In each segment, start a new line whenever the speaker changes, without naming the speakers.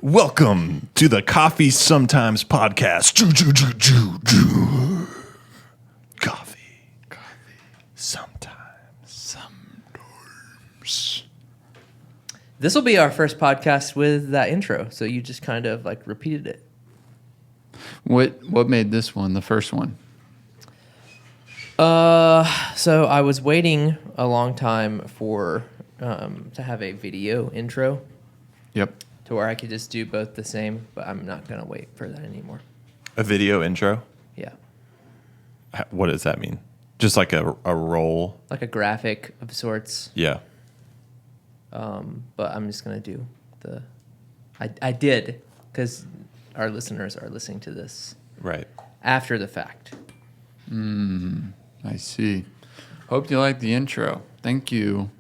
Welcome to the Coffee Sometimes podcast. Coffee sometimes.
This will be our first podcast with that intro, so you just kind of like repeated it.
What made this one the first one?
So I was waiting a long time for to have a video intro
Yep.
to where I could just do both the same, but I'm not gonna wait for that anymore.
A video intro?
Yeah,
What does that mean? Just like a roll?
like a graphic of sorts.
Yeah.
But I'm just gonna do the. I did because our listeners are listening to this
Right.
after the fact.
I see. Hope you like the intro. Thank you,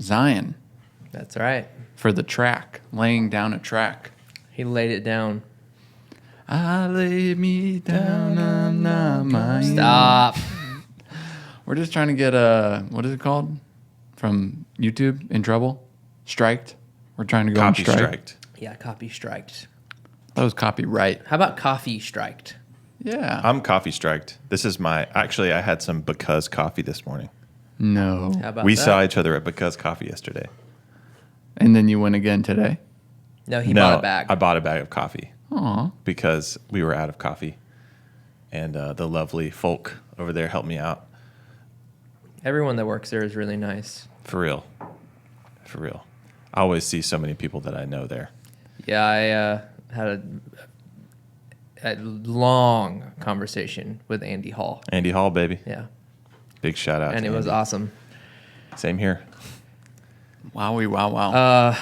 Zion,
That's right.
for the track, laying down a track.
He laid it down.
I lay me down, I'm not mine.
Stop.
We're just trying to get a, what is it called? From YouTube, in trouble? Striked? We're trying to go
Copy
on strike.
striked.
Yeah, copy striked.
That was copyright.
How about coffee striked?
Yeah.
I'm coffee striked. This is actually, I had some Because coffee this morning.
No.
How about
We
that?
saw each other at Because Coffee yesterday.
And then you went again today?
No, he bought a bag.
I bought a bag of coffee
Aw.
because we were out of coffee. And the lovely folk over there helped me out.
Everyone that works there is really nice.
For real. I always see so many people that I know there.
Yeah, I had a long conversation with Andy Hall.
Andy Hall, baby.
Yeah,
Big shout out
and
to
it was
Andy.
awesome.
Same here.
Wowie, wow.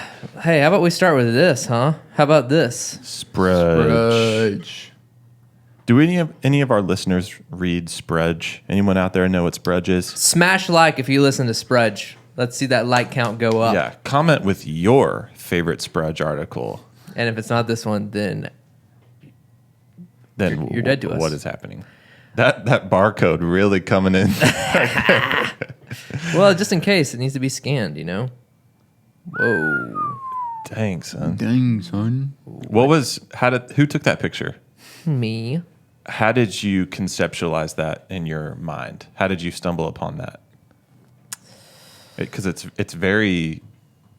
Hey, how about we start with this, huh? How about this?
Sprudge.
Grudge.
Do any of our listeners read Sprudge? Anyone out there know what Sprudge is?
Smash like if you listen to Sprudge. Let's see that like count go up.
Yeah. Comment with your favorite Sprudge article.
And if it's not this one, then
Then
You're dead to us.
What is happening? That barcode really coming in.
well, just in case it needs to be scanned, you know. Whoa,
Dang, son.
Dang, son.
Who took that picture?
me.
How did you conceptualize that in your mind? How did you stumble upon that? Because it's very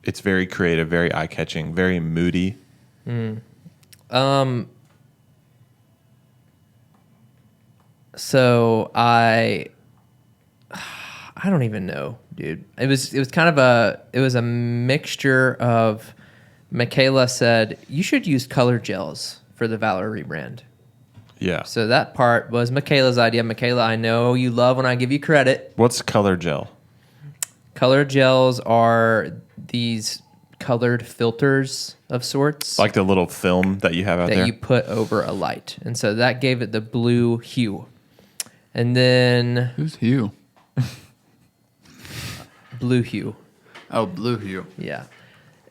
creative, very eye catching, very moody.
So I don't even know, dude. It was kind of a mixture of Michaela said you should use color gels for the Valor rebrand.
Yeah.
So that part was Michaela's idea. Michaela, I know you love when I give you credit.
What's color gel?
Color gels are these colored filters of sorts
Like the little film that you have out
that
there?
you put over a light. And so that gave it the blue hue. And then
Who's Hugh?
blue hue.
Oh, Blue Hugh.
Yeah.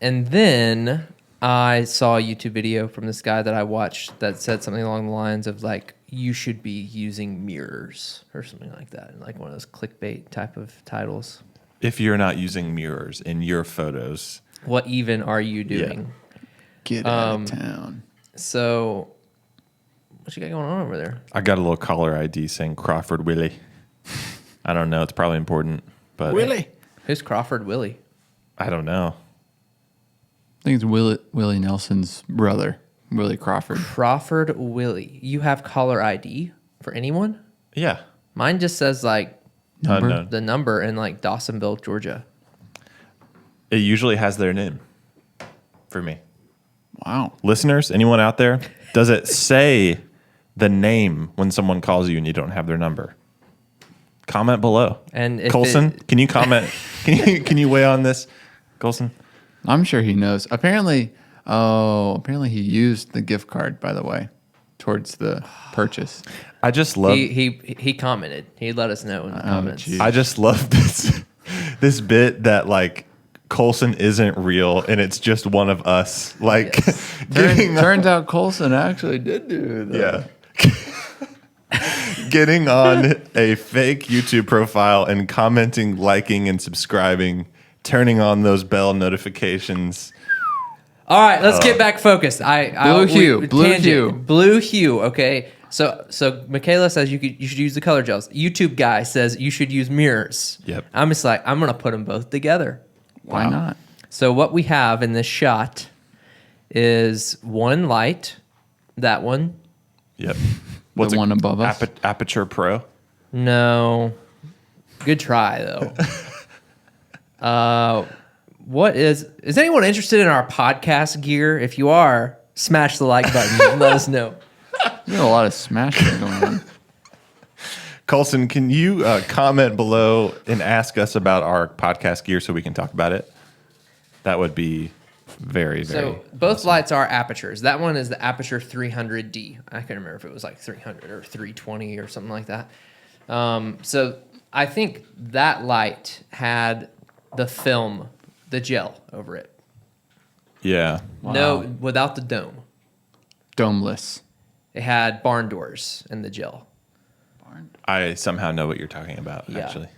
And then I saw a YouTube video from this guy that I watched that said something along the lines of like, you should be using mirrors or something like that. Like one of those clickbait type of titles.
If you're not using mirrors in your photos.
What even are you doing?
Get out of town.
So what you got going on over there?
I got a little caller ID saying Crawford Willie. I don't know. It's probably important, but
Who's Crawford Willie?
I don't know.
I think it's Willie Nelson's brother, Willie Crawford.
Crawford Willie. You have caller ID for anyone?
Yeah.
Mine just says like
Number?
Unknown.
the number in like Dawsonville, Georgia.
It usually has their name for me.
Wow.
Listeners, anyone out there? Does it say the name when someone calls you and you don't have their number? Comment below.
And if
Colson,
it-
can you comment? Can you weigh on this, Colson?
I'm sure he knows. Apparently he used the gift card, by the way, towards the purchase.
I just love.
He commented. He let us know in the comments.
geez.
I just love this bit that like Colson isn't real and it's just one of us. Like,
Yes.
Turns out Colson actually did do that.
yeah. Getting on a fake YouTube profile and commenting, liking, and subscribing, turning on those bell notifications.
All right, let's get back focused. Blue hue. Okay, so Michaela says you should use the color gels. YouTube guy says you should use mirrors.
Yep.
I'm just like, I'm gonna put them both together.
Why
Wow.
not?
So what we have in this shot is one light, that one.
Yep.
The one above us?
Aperture Pro.
No, good try though. What is anyone interested in our podcast gear? If you are, smash the like button and let us know.
There's a lot of smashing going on.
Colson, can you comment below and ask us about our podcast gear so we can talk about it? That would be very, very.
So both lights are apertures. That one is the Aperture 300D. I can't remember if it was like 300 or 320 or something like that. So I think that light had the film, the gel over it.
Yeah.
Wow.
No, without the dome.
Domeless.
It had barn doors in the gel.
I somehow know what you're talking about,
Yeah.
actually.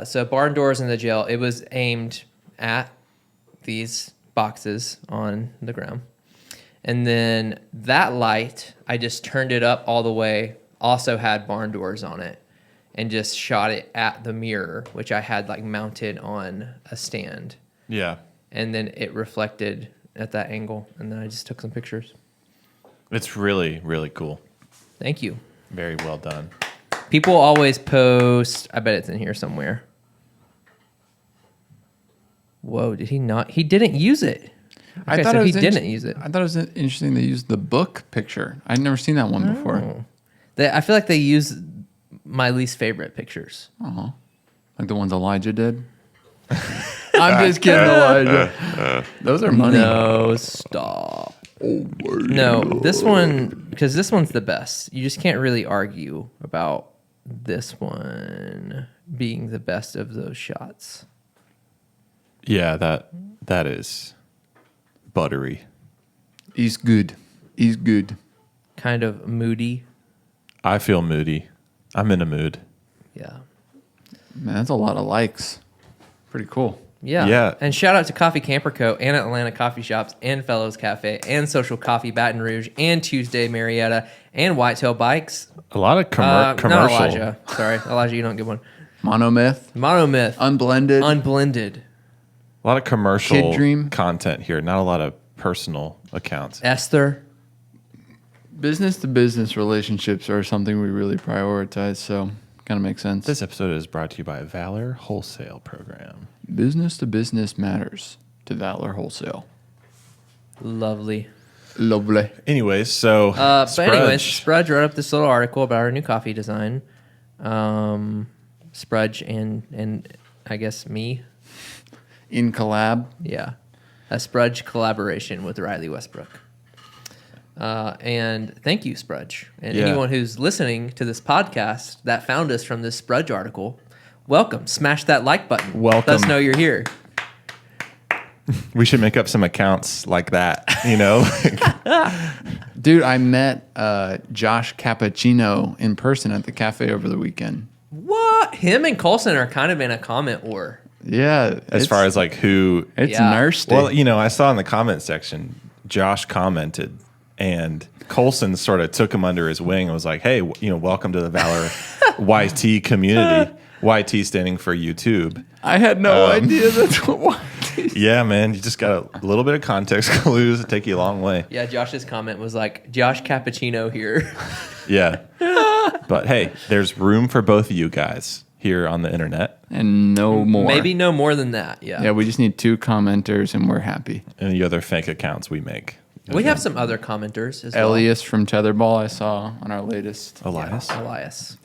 So barn doors in the gel. It was aimed at these boxes on the ground. And then that light, I just turned it up all the way, also had barn doors on it, and just shot it at the mirror, which I had like mounted on a stand.
Yeah.
And then it reflected at that angle, and then I just took some pictures.
It's really, really cool.
Thank you.
Very well done.
People always post, I bet it's in here somewhere. Whoa, did he not? He didn't use it.
I
Okay,
thought
so
it
he
was
didn't use it.
I thought it was interesting they used the book picture. I'd never seen that one before.
I feel like they use my least favorite pictures.
Oh, like the ones Elijah did. I'm just kidding, Elijah. Those are money.
No, stop. No, this one, because this one's the best. You just can't really argue about this one being the best of those shots.
Yeah, that is buttery.
He's good. He's good.
Kind of moody.
I feel moody. I'm in a mood.
Yeah.
Man, that's a lot of likes. Pretty cool.
Yeah.
Yeah.
And shout out to Coffee Camper Co. and Atlanta Coffee Shops and Fellows Cafe and Social Coffee Baton Rouge and Tuesday Marietta and Whitetail Bikes.
A lot of commercial.
Not Elijah. Sorry. Elijah, you don't get one.
Monomyth.
Monomyth.
Unblended.
Unblended.
A lot of commercial
Kid Dream.
content here. Not a lot of personal accounts.
Esther.
Business to business relationships are something we really prioritize, so kind of makes sense.
This episode is brought to you by Valor Wholesale Program.
Business to business matters to Valor Wholesale.
Lovely.
Lovely.
Anyways, so
But anyways,
Sprudge.
Sprudge wrote up this little article about our new coffee design. Sprudge and I guess me.
In collab.
Yeah. A Sprudge collaboration with Riley Westbrook. And thank you, Sprudge. And
Yeah.
anyone who's listening to this podcast that found us from this Sprudge article, welcome. Smash that like button.
Welcome.
Let us know you're here.
We should make up some accounts like that, you know?
Dude, I met Josh Cappuccino in person at the cafe over the weekend.
What? Him and Colson are kind of in a comment war.
Yeah.
As far as like who.
It's
Yeah.
nasty.
Well, you know, I saw in the comment section, Josh commented, and Colson sort of took him under his wing and was like, hey, you know, welcome to the Valor YT community. YT standing for YouTube.
I had no idea that's what
Yeah, man, you just got a little bit of context clues to take you a long way.
Yeah, Josh's comment was like, Josh Cappuccino here.
Yeah. But hey, there's room for both of you guys here on the internet.
and no more.
Maybe no more than that. Yeah.
Yeah, we just need 2 commenters and we're happy.
And the other fake accounts we make.
We have some other commenters as
Elias from Tetherball I saw on our latest.
Elias.
well. Elias.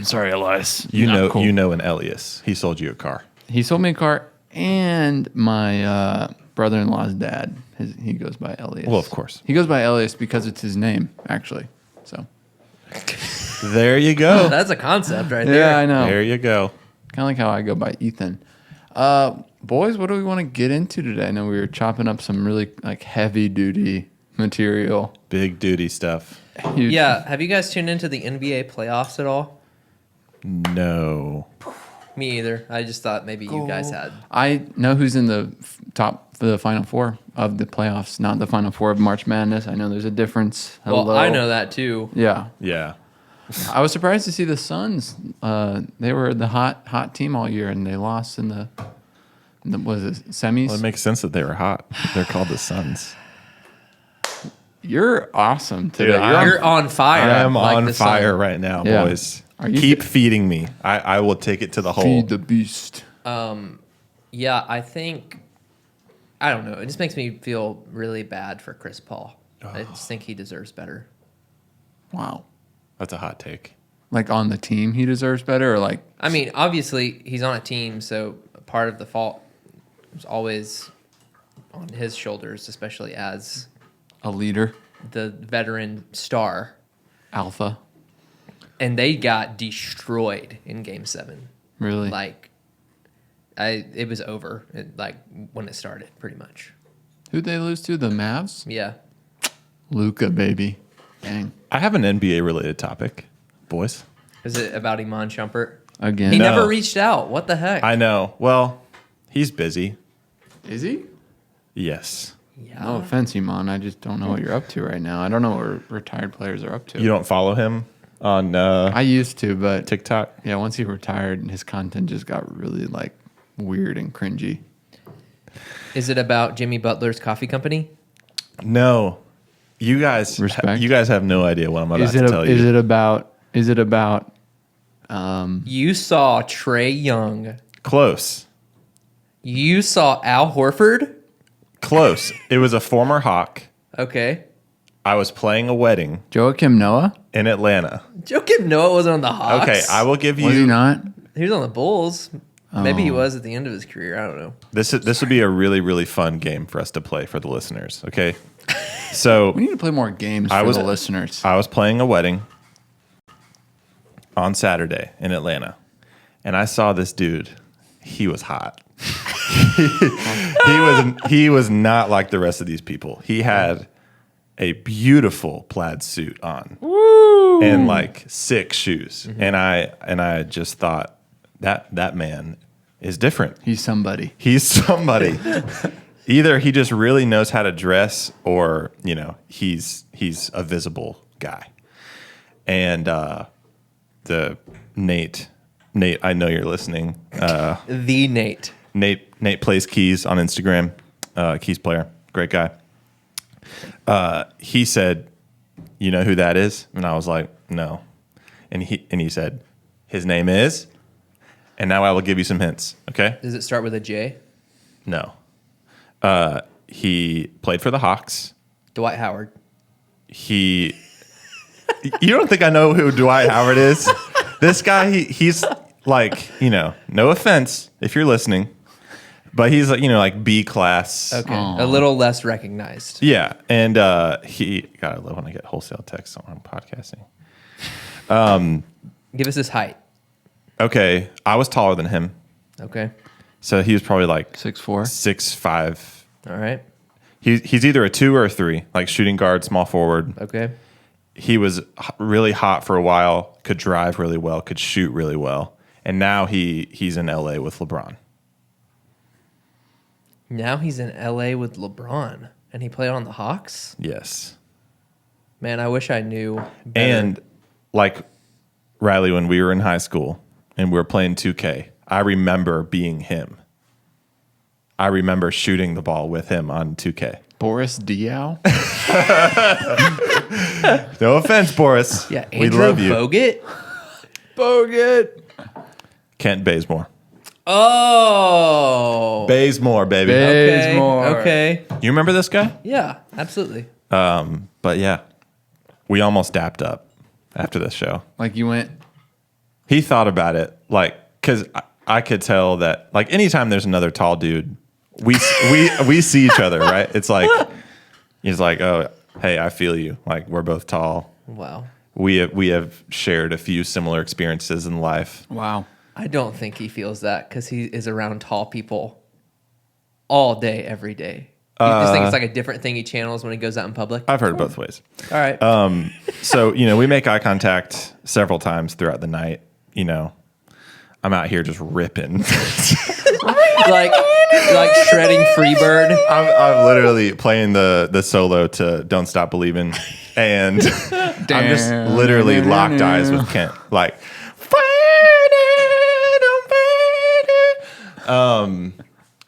Sorry, Elias.
You
Not
know
cool.
you know an Elias. He sold you a car.
He sold me a car and my brother-in-law's dad. He goes by Elias.
Well, of course.
He goes by Elias because it's his name, actually. So
There you go.
That's a concept right
yeah,
there.
I know.
There you go.
Kind of like how I go by Ethan. Boys, what do we want to get into today? I know we were chopping up some really like heavy duty material.
Big duty stuff.
Huge.
Yeah. Have you guys tuned into the NBA playoffs at all?
No.
Me either. I just thought maybe you guys had.
I know who's in the top for the Final Four of the playoffs, not the Final Four of March Madness. I know there's a difference.
Well, I know that too.
Yeah.
Yeah.
I was surprised to see the Suns. They were the hot team all year, and they lost in the was it semis?
Well, it makes sense that they were hot. They're called the Suns.
You're awesome today.
Dude,
You're on fire.
I am
like
on
the sun.
fire right now,
Yeah.
boys.
Are you
Keep feeding me. I will take it to the hole.
Feed the beast.
Yeah, I think. I don't know. It just makes me feel really bad for Chris Paul. I just think he deserves better.
Wow.
That's a hot take.
Like on the team, he deserves better, or like
I mean, obviously, he's on a team, so part of the fault is always on his shoulders, especially as
a leader,
the veteran star.
alpha.
And they got destroyed in Game 7.
Really?
Like, it was over, when it started, pretty much.
Who'd they lose to? The Mavs?
Yeah.
Luka, baby. Dang.
I have an NBA related topic, boys.
Is it about Iman Shumpert?
Again.
He
No.
never reached out. What the heck?
I know. Well, he's busy.
Is he?
Yes.
yeah.
No offense, Iman. I just don't know what you're up to right now. I don't know what retired players are up to.
You don't follow him on
I used to, but
TikTok?
yeah, once he retired, his content just got really like weird and cringy.
Is it about Jimmy Butler's coffee company?
No. You guys
Respect.
you guys have no idea what I'm about
Is
to tell you.
Is it about
You saw Trey Young.
Close.
You saw Al Horford.
Close. It was a former Hawk.
Okay.
I was playing a wedding
Joakim Noah?
in Atlanta.
Joakim Noah wasn't on the Hawks.
Okay, I will give
Was he
you
not?
He was on the Bulls. Maybe he was at the end of his career. I don't know.
this would be a really, really fun game for us to play for the listeners. Okay. So
We need to play more games for the listeners.
I was playing a wedding on Saturday in Atlanta, and I saw this dude. He was hot. he was not like the rest of these people. He had a beautiful plaid suit on and like sick shoes, and I just thought that man is different.
He's somebody.
He's somebody. Either he just really knows how to dress, or he's a visible guy. And the Nate, I know you're listening.
The Nate.
Nate plays keys on Instagram. Keys player, great guy. He said, "You know who that is?" And I was like, "No." And he said, "His name is." And now I will give you some hints. Okay?
Does it start with a J?
No. He played for the Hawks.
Dwight Howard.
You don't think I know who Dwight Howard is? This guy, he's like, no offense if you're listening, but he's like, like B class.
Okay. A little less recognized.
Yeah. And God, I love when I get wholesale texts when I'm podcasting.
Give us his height.
Okay. I was taller than him.
Okay.
So he was probably like
6'4".
6'5".
All right.
He's either a 2 or a 3, like shooting guard, small forward.
Okay.
He was really hot for a while, could drive really well, could shoot really well. And now he's in LA with LeBron.
Now he's in LA with LeBron, and he played on the Hawks?
Yes.
Man, I wish I knew better.
And like Riley, when we were in high school and we were playing 2K, I remember being him. I remember shooting the ball with him on 2K.
Boris Diaw?
No offense, Boris.
Yeah,
we
Andrew
love you.
Bogut?
Bogut.
Kent Bazemore.
Oh.
Bazemore, baby.
Okay.
Bazemore.
Okay.
You remember this guy?
Yeah, absolutely.
But yeah, we almost dapped up after this show.
Like you went,
He thought about it, like, because I could tell that, like, anytime there's another tall dude, we see each other, right? It's like, he's like, oh, hey, I feel you. Like, we're both tall.
Wow.
We have shared a few similar experiences in life.
wow.
I don't think he feels that because he is around tall people all day, every day. You just think it's like a different thing he channels when he goes out in public?
I've heard it both ways.
All right.
So, we make eye contact several times throughout the night, I'm out here just ripping.
like shredding Freebird.
I'm literally playing the solo to "Don't Stop Believing," and I'm just literally locked eyes with Kent, like.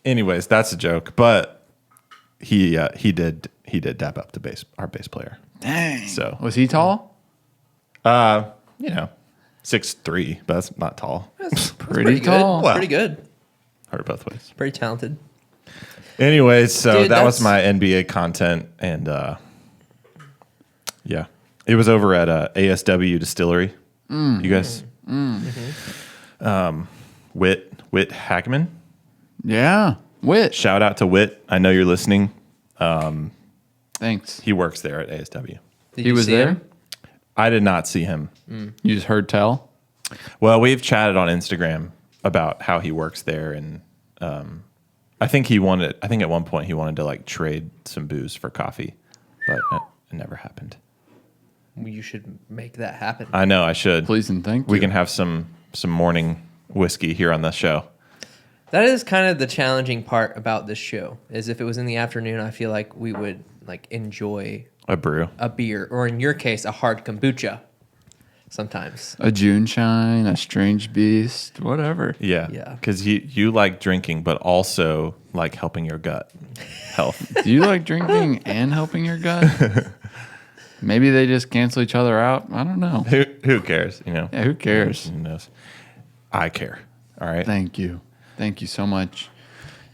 Anyways, that's a joke, but he did dap up our bass player.
Dang.
So
Was he tall?
6'3", but that's not tall.
That's
Pretty
good.
tall.
Well.
Pretty good.
Hurt both ways.
Pretty talented.
Anyways, so
Dude,
that was
that's-
my NBA content, and yeah, it was over at ASW Distillery. You guys, Whit Hackman.
Yeah. Whit.
Shout out to Whit. I know you're listening.
Thanks.
He works there at ASW.
Did
He
you
was
see
there?
him?
I did not see him.
You just heard tell?
Well, we've chatted on Instagram about how he works there, and I think at one point he wanted to like trade some booze for coffee, but it never happened.
You should make that happen.
I know I should.
Please and thank you.
We can have some morning whiskey here on the show.
That is kind of the challenging part about this show. Is if it was in the afternoon, I feel like we would like enjoy
A brew.
a beer, or in your case, a hard kombucha. Sometimes.
A June shine, a strange beast, whatever.
Yeah.
Yeah.
Because you like drinking, but also like helping your gut health.
Do you like drinking and helping your gut? Maybe they just cancel each other out. I don't know.
Who cares? You know?
Yeah, who cares?
Who knows? I care. All right.
Thank you. Thank you so much.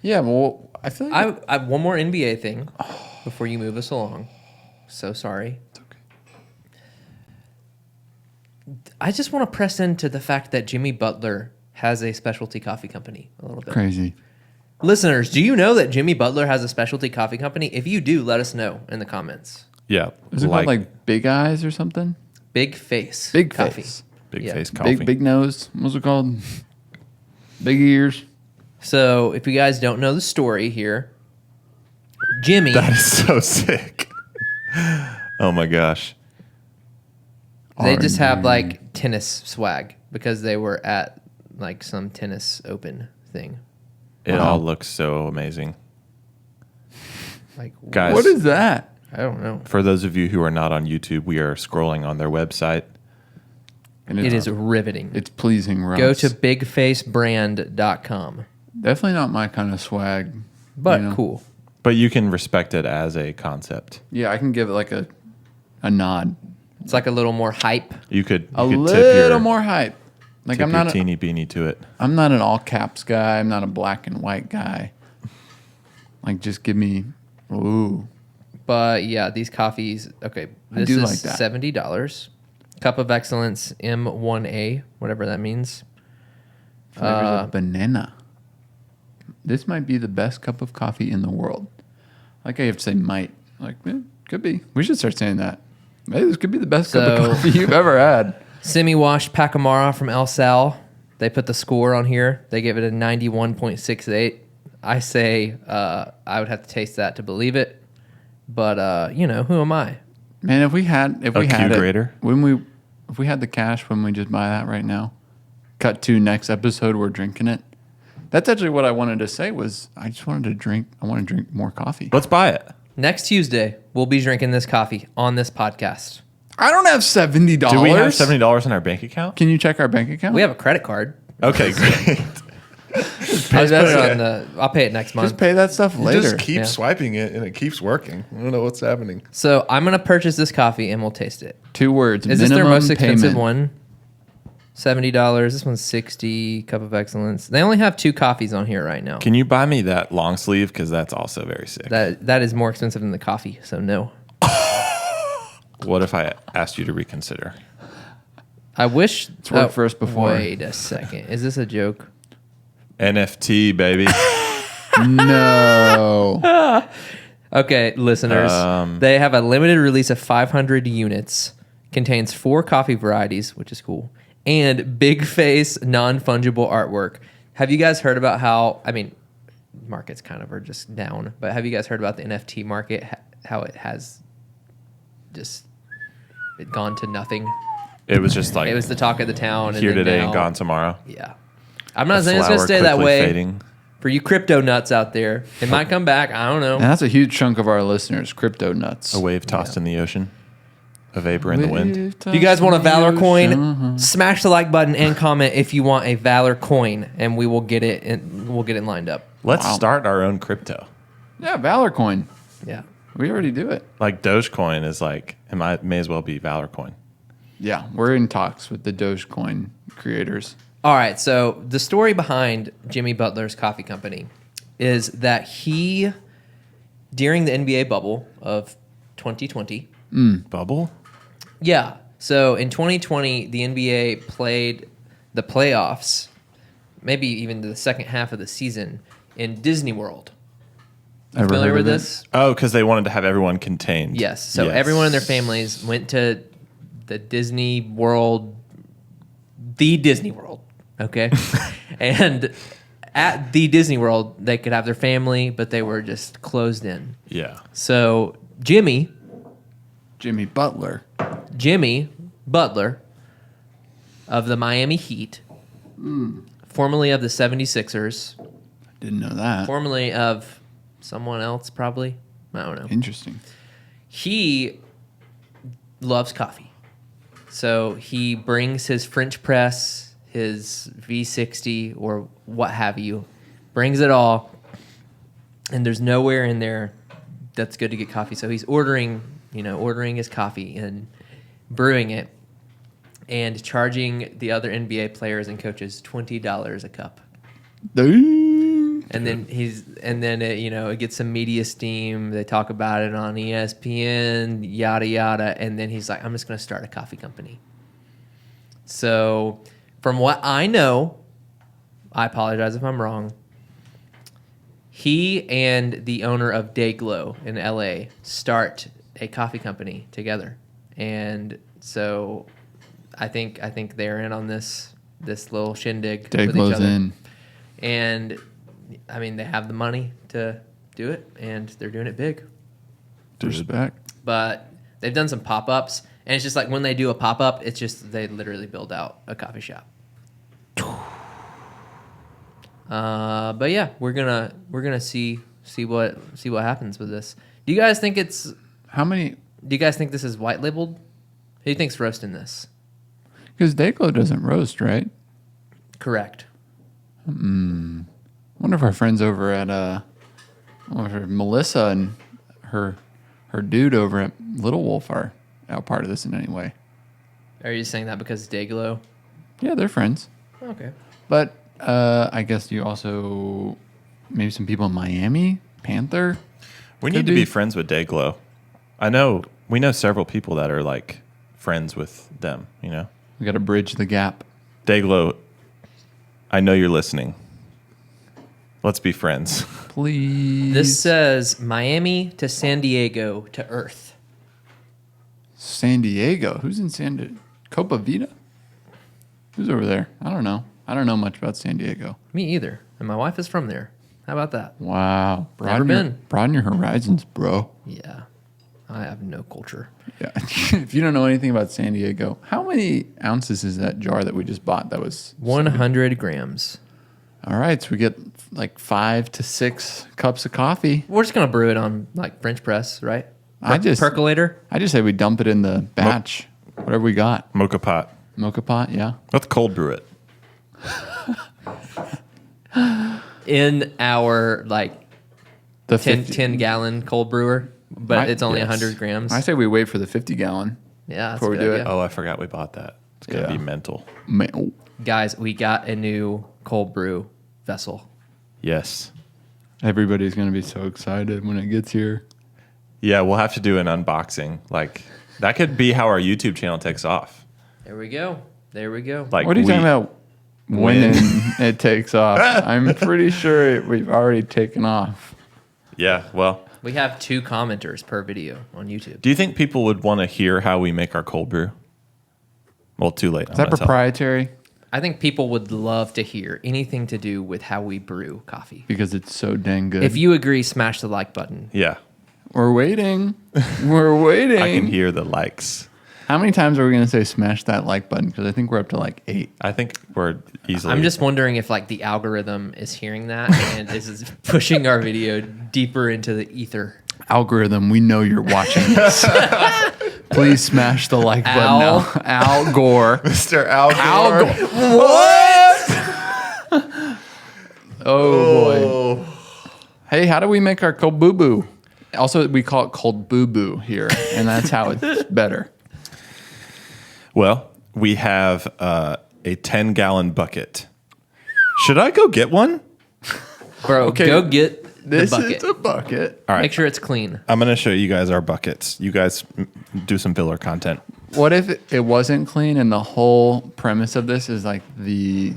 Yeah, well, I feel like
I have one more NBA thing before you move us along. So sorry.
It's okay.
I just want to press into the fact that Jimmy Butler has a specialty coffee company a little bit.
Crazy.
Listeners, do you know that Jimmy Butler has a specialty coffee company? If you do, let us know in the comments.
Yeah.
Is it called like Big Eyes or something?
Big Face.
Big
Coffee.
Face.
Big
Yeah.
face coffee.
Big nose. What's it called? Big ears.
So if you guys don't know the story here, Jimmy.
That is so sick. Oh my gosh.
They just have like tennis swag because they were at like some tennis open thing.
It
Wow.
all looks so amazing.
Like
Guys.
What is that?
I don't know.
For those of you who are not on YouTube, we are scrolling on their website.
And
It is riveting.
It's pleasing, Russ.
Go to bigfacebrand.com.
Definitely not my kind of swag.
But
you know?
cool.
But you can respect it as a concept.
Yeah, I can give it like a nod.
It's like a little more hype.
You could
A
tip
little
your,
more hype. Like
tip
I'm
your
not
teeny beanie to it.
I'm not an all caps guy. I'm not a black and white guy. Like just give me ooh.
But yeah, these coffees, okay,
I
this
do
is
like that.
$70. Cup of Excellence M1A, whatever that means.
Flavors of banana. This might be the best cup of coffee in the world. Like I have to say might. Like, could be. We should start saying that. Maybe this could be the best cup of
So-
coffee you've ever had.
Semi-washed Pacamara from El Sal. They put the score on here. They gave it a 91.68. I say I would have to taste that to believe it. But, who am I?
Man, if we had
Q
it,
grader?
if we had the cash, when we just buy that right now? Cut to next episode, we're drinking it. That's actually what I wanted to say was I just wanted to drink. I want to drink more coffee.
Let's buy it.
Next Tuesday, we'll be drinking this coffee on this podcast.
I don't have $70.
Do we have $70 in our bank account?
Can you check our bank account?
We have a credit card.
Okay, great.
I'll pay it next month.
Just pay that stuff later.
Just keep
Yeah.
swiping it and it keeps working. I don't know what's happening.
So I'm going to purchase this coffee and we'll taste it.
2 words.
Is this their
minimum
most expensive
payment.
one? $70. This one's $60. Cup of Excellence. They only have 2 coffees on here right now.
Can you buy me that long sleeve? Because that's also very sick.
That is more expensive than the coffee, so no.
What if I asked you to reconsider?
I wish
It's worked for us before.
Wait a second. Is this a joke?
NFT, baby.
No.
Okay, listeners. They have a limited release of 500 units. Contains 4 coffee varieties, which is cool, and big face non-fungible artwork. Have you guys heard about how? I mean, markets kind of are just down, but have you guys heard about the NFT market? How it has just gone to nothing.
It was just like
It was the talk of the town.
here
and then
today
now,
and gone tomorrow.
Yeah. I'm not saying it's going to stay that way. For you crypto nuts out there, it might come back. I don't know.
And that's a huge chunk of our listeners, crypto nuts.
A wave tossed in the ocean, a vapor in the wind.
If you guys want a Valor coin, smash the like button and comment if you want a Valor coin, and we will get it. We'll get it lined up.
Let's start our own crypto.
Yeah, Valor coin.
Yeah.
We already do it.
Like Dogecoin is like, it may as well be Valor coin.
Yeah, we're in talks with the Dogecoin creators.
All right, so the story behind Jimmy Butler's coffee company is that he, during the NBA bubble of 2020,
Bubble?
yeah, so in 2020, the NBA played the playoffs, maybe even the second half of the season, in Disney World.
Ever
Familiar
heard
with
of it?
this?
Oh, because they wanted to have everyone contained.
Yes, so everyone and their families went to the Disney World, okay? And at the Disney World, they could have their family, but they were just closed in.
Yeah.
So Jimmy
Butler
of the Miami Heat, formerly of the 76ers,
Didn't know that.
formerly of someone else probably, I don't know.
Interesting.
He loves coffee. So he brings his French press, his V60 or what have you, brings it all, and there's nowhere in there that's good to get coffee. So he's ordering his coffee and brewing it and charging the other NBA players and coaches $20 a cup.
Dang.
And then it gets some media steam. They talk about it on ESPN, yada yada, and then he's like, "I'm just going to start a coffee company." So, from what I know, I apologize if I'm wrong. He and the owner of Dayglow in LA start a coffee company together, and so I think they're in on this little shindig with each
Dayglow's
other.
in.
And I mean, they have the money to do it, and they're doing it big.
Respect.
But they've done some pop-ups, and it's just like when they do a pop-up, it's just they literally build out a coffee shop. But yeah, we're gonna see what happens with this. Do you guys think this is white labeled? Who do you think's roasting this?
Because Dayglow doesn't roast, right?
Correct.
I wonder if our friends over at Melissa and her dude over at Little Wolf are part of this in any way.
Are you saying that because Dayglow?
Yeah, they're friends.
Okay.
But I guess you also maybe some people in Miami, Panther.
We need to be friends with Dayglow. We know several people that are like friends with them, you know?
We got to bridge the gap.
Dayglow, I know you're listening. Let's be friends.
Please.
This says Miami to San Diego to Earth.
San Diego. Who's in San Diego? Copa Vida? Who's over there? I don't know. I don't know much about San Diego.
Me either. And my wife is from there. How about that?
Wow.
Never been.
Broaden your horizons, bro.
Yeah. I have no culture.
Yeah. If you don't know anything about San Diego, how many ounces is that jar that we just bought that was
100 grams.
All right, so we get like 5 to 6 cups of coffee.
We're just going to brew it on like French press, right? Percolator?
I just say we dump it in the batch, whatever we got.
Mocha pot.
Mocha pot, yeah.
Let's cold brew it.
In our like
The
10 gallon cold brewer, but it's only
yes.
100 grams.
I say we wait for the 50 gallon.
Yeah, that's
before
a
we
good
do
idea.
it.
Oh, I forgot we bought that. It's going to
Yeah.
be mental.
Guys, we got a new cold brew vessel.
Yes.
Everybody's going to be so excited when it gets here.
Yeah, we'll have to do an unboxing. Like, that could be how our YouTube channel takes off.
There we go.
Like,
What are you talking about when
when-
it takes off? I'm pretty sure we've already taken off.
Yeah, well,
We have 2 commenters per video on YouTube.
do you think people would want to hear how we make our cold brew? Well, too late.
Is that proprietary?
I think people would love to hear anything to do with how we brew coffee.
Because it's so dang good.
If you agree, smash the like button.
Yeah,
We're waiting. We're waiting.
I can hear the likes.
How many times are we going to say smash that like button? Because I think we're up to like 8.
I think we're easily.
I'm just wondering if like the algorithm is hearing that and is pushing our video deeper into the ether.
Algorithm, we know you're watching this. Please smash the like button
Al.
now. Al Gore.
Mr. Al Gore.
Al Gore. What? Oh, boy. Hey, how do we make our cold BooBoo? Also, we call it cold BooBoo here, and that's how it's better.
Well, we have a 10-gallon bucket. Should I go get one?
Bro,
Okay,
go get
This
the bucket.
is a bucket.
All right.
Make sure it's clean.
I'm going to show you guys our buckets. You guys do some filler content.
What if it wasn't clean and the whole premise of this is like the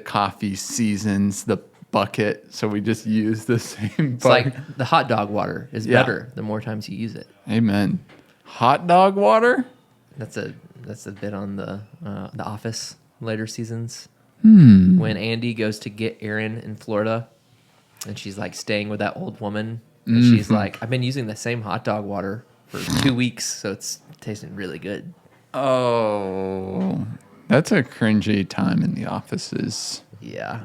coffee seasons the bucket, so we just use the same
It's
bucket.
like the hot dog water is
Yeah.
better the more times you use it.
Amen. Hot dog water?
That's a bit on the Office later seasons. When Andy goes to get Erin in Florida, and she's like staying with that old woman, and she's like, "I've been using the same hot dog water for 2 weeks, so it's tasting really good."
Oh, that's a cringy time in the offices.
Yeah,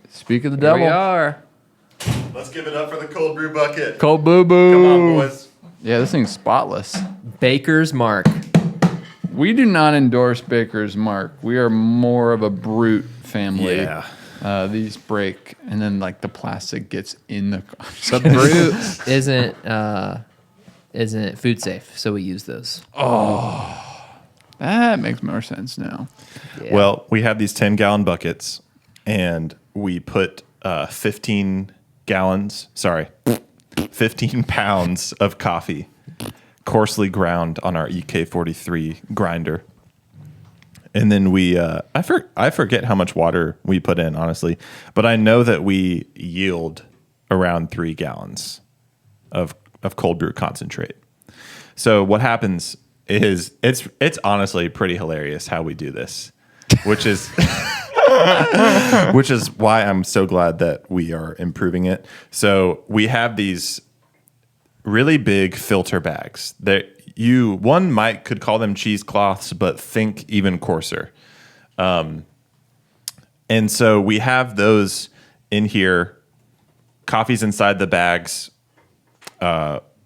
Speak of the
here we
devil.
are.
Let's give it up for the cold brew bucket.
Cold BooBoo.
Come on, boys.
Yeah, this thing's spotless.
Baker's Mark.
We do not endorse Baker's Mark. We are more of a brute family.
Yeah.
These break, and then like the plastic gets in the.
The brew isn't food safe, so we use those.
That makes more sense now.
Yeah.
Well, we have these 10-gallon buckets, and we put 15 pounds of coffee coarsely ground on our EK43 grinder. And then we, I forget how much water we put in, honestly, but I know that we yield around 3 gallons of cold brew concentrate. So what happens is it's honestly pretty hilarious how we do this, which is which is why I'm so glad that we are improving it. So we have these really big filter bags that one could call them cheesecloths, but think even coarser. And so we have those in here. Coffee's inside the bags.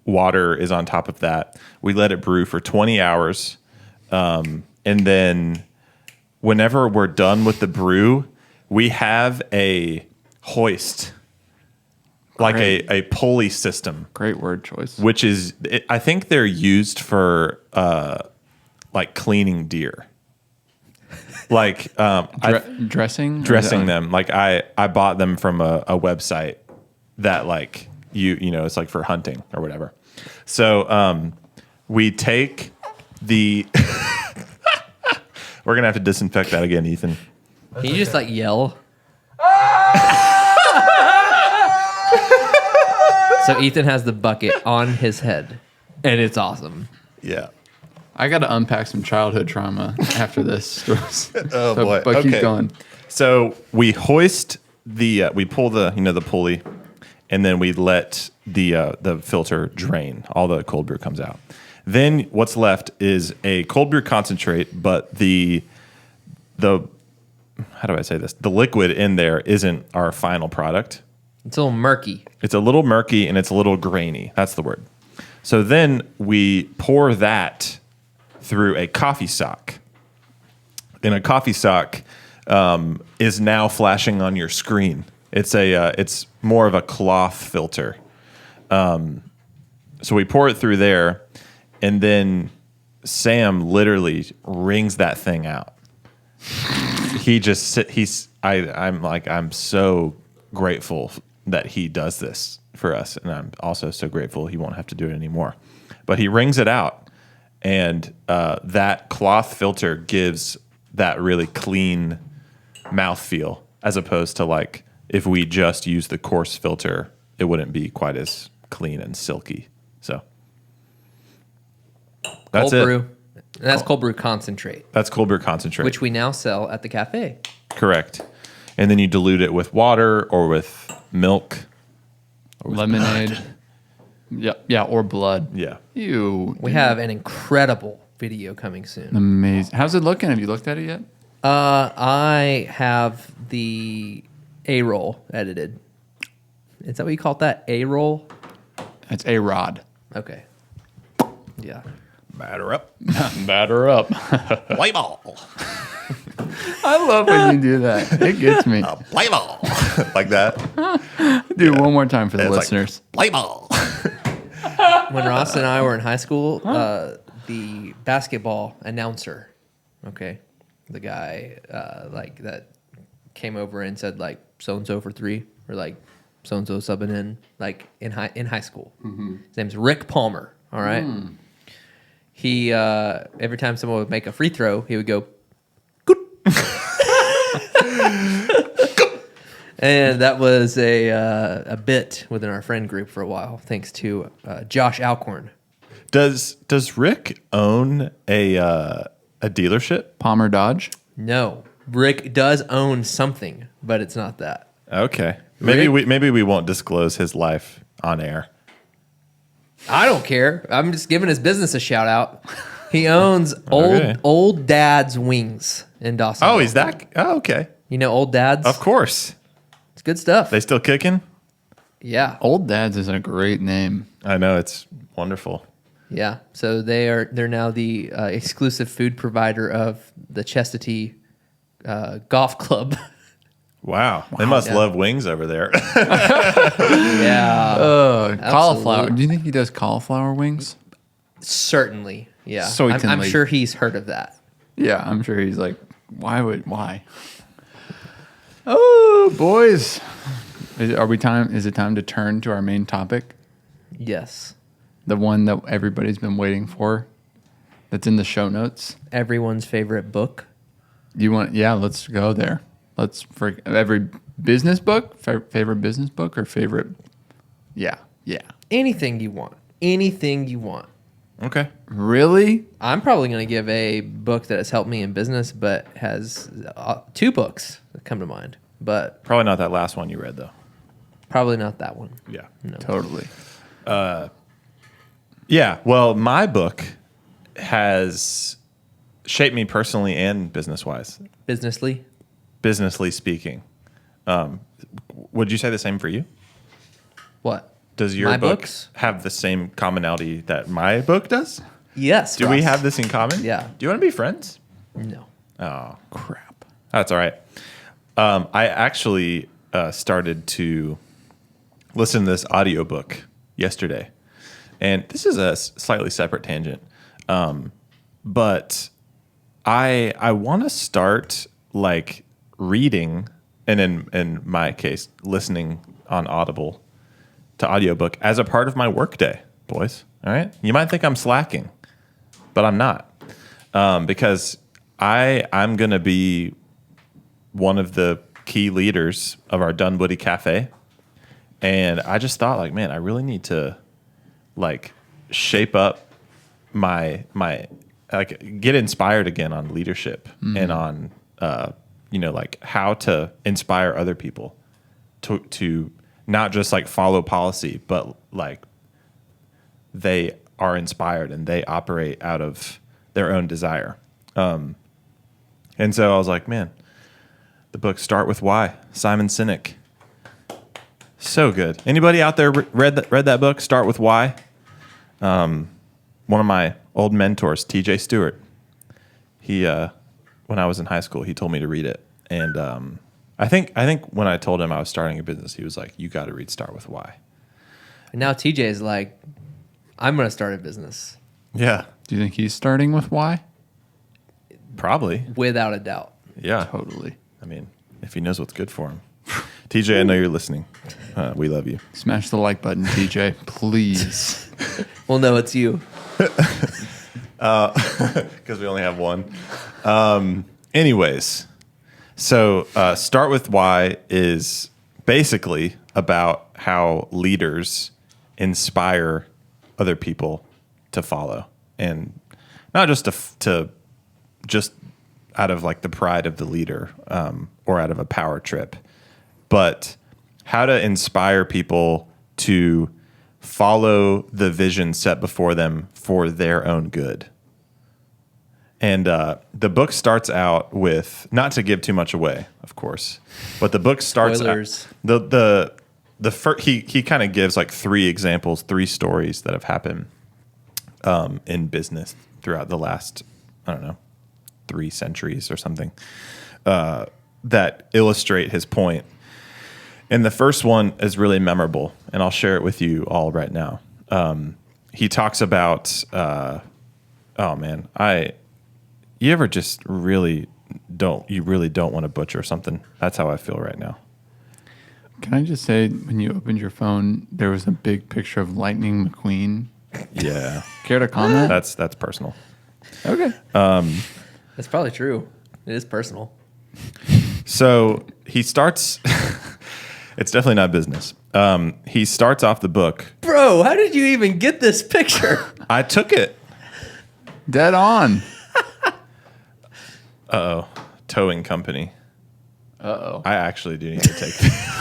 Water is on top of that. We let it brew for 20 hours. And then whenever we're done with the brew, we have a hoist, like a pulley system.
Great word choice.
Which is, I think they're used for like cleaning deer. Like
Dressing?
dressing them. Like I bought them from a website that like it's like for hunting or whatever. So we take the we're gonna have to disinfect that again, Ethan.
Can you just like yell? So Ethan has the bucket on his head, and it's awesome.
Yeah.
I got to unpack some childhood trauma after this.
Oh, boy.
But keep
Okay.
going.
So we hoist we pull the pulley, and then we let the filter drain. All the cold brew comes out. Then what's left is a cold brew concentrate, but the how do I say this? The liquid in there isn't our final product.
It's a little murky.
It's a little murky and it's a little grainy. That's the word. So then we pour that through a coffee sock. And a coffee sock is now flashing on your screen. It's more of a cloth filter. So we pour it through there, and then Sam literally wrings that thing out. I'm so grateful that he does this for us, and I'm also so grateful he won't have to do it anymore. But he wrings it out, and that cloth filter gives that really clean mouthfeel, as opposed to like if we just use the coarse filter, it wouldn't be quite as clean and silky. So that's
Cold
it.
brew. And that's cold brew concentrate,
That's cold brew concentrate.
which we now sell at the cafe.
Correct. And then you dilute it with water or with milk.
Lemonade. Yeah, or blood.
Yeah.
Ew.
We have an incredible video coming soon.
Amazing. How's it looking? Have you looked at it yet?
I have the A-roll edited. Is that what you call that? A-roll?
It's A-Rod.
Okay. Yeah.
Batter up.
Batter up.
Play ball.
I love when you do that. It gets me.
Play ball. Like that.
Do it one more time for the
It's like,
listeners.
play ball.
When Ross and I were in high school, the basketball announcer, okay, the guy like that came over and said like so and so for three, or like so and so subbing in, like in high school. His name's Rick Palmer. All right. He every time someone would make a free throw, he would go, "Good." And that was a bit within our friend group for a while, thanks to Josh Alcorn.
Does Rick own a dealership?
Palmer Dodge.
No, Rick does own something, but it's not that.
Okay. Maybe we won't disclose his life on air.
I don't care. I'm just giving his business a shout out. He owns
Okay.
old Dad's Wings in Dawson.
Oh, he's that? Oh, okay.
You know Old Dad's?
Of course.
It's good stuff.
They still kicking?
Yeah.
Old Dad's is a great name.
I know, it's wonderful.
Yeah. So they're now the exclusive food provider of the Chastity Golf Club.
Wow. They must
Yeah.
love wings over there.
Yeah.
Cauliflower. Do you think he does cauliflower wings?
Certainly. Yeah. I'm
Certainly.
sure he's heard of that.
Yeah, I'm sure he's like, why? Oh, boys. Is it time to turn to our main topic?
Yes.
The one that everybody's been waiting for that's in the show notes.
Everyone's favorite book.
Let's go there. For every business book, favorite business book or favorite. Yeah.
Anything you want. Anything you want.
Okay.
Really?
I'm probably going to give a book that has helped me in business, but has two books that come to mind. But
Probably not that last one you read, though.
probably not that one.
Yeah.
No.
Totally.
Yeah. Well, my book has shaped me personally and business-wise,
Businessly.
businessly speaking. Would you say the same for you?
What?
Does your
My
book
books?
have the same commonality that my book does?
Yes.
Do we
Ross.
have this in common?
Yeah.
Do you want to be friends?
No.
Oh,
Crap.
that's all right. I actually started to listen to this audiobook yesterday. And this is a slightly separate tangent. But I want to start like reading, and in my case, listening on Audible to audiobook as a part of my workday, boys. All right? You might think I'm slacking, but I'm not. Because I'm going to be one of the key leaders of our Dunwoody Cafe. And I just thought, like, man, I really need to, like, shape up my like, get inspired again on leadership and on, like, how to inspire other people to not just, like, follow policy, but, like, they are inspired and they operate out of their own desire. And so I was like, man, the book Start With Why, Simon Sinek. So good. Anybody out there read that book, Start With Why? One of my old mentors, TJ Stewart, he when I was in high school, he told me to read it. And I think when I told him I was starting a business, he was like, you got to read Start With Why.
And now TJ is like, I'm going to start a business.
Yeah,
Do you think he's starting with why?
probably.
Without a doubt.
Yeah.
Totally.
I mean, if he knows what's good for him. TJ, I know you're listening. We love you.
Smash the like button, TJ, please.
Well, no, it's you.
Because we only have one. Anyways, so Start With Why is basically about how leaders inspire other people to follow, and not just to just out of like the pride of the leader or out of a power trip, but how to inspire people to follow the vision set before them for their own good. And the book starts out with, not to give too much away, of course, but the book starts
Spoilers.
he kind of gives like 3 examples, 3 stories that have happened in business throughout the last, I don't know, 3 centuries or something, that illustrate his point. And the first one is really memorable, and I'll share it with you all right now. He talks about, you ever just really don't want to butcher something? That's how I feel right now.
Can I just say, when you opened your phone, there was a big picture of Lightning McQueen.
Yeah.
Care to comment?
That's personal.
Okay.
That's probably true. It is personal.
So he starts, it's definitely not business. He starts off the book.
Bro, how did you even get this picture?
I took it.
Dead on.
Uh-oh. Towing company.
Uh-oh.
I actually do need to take this.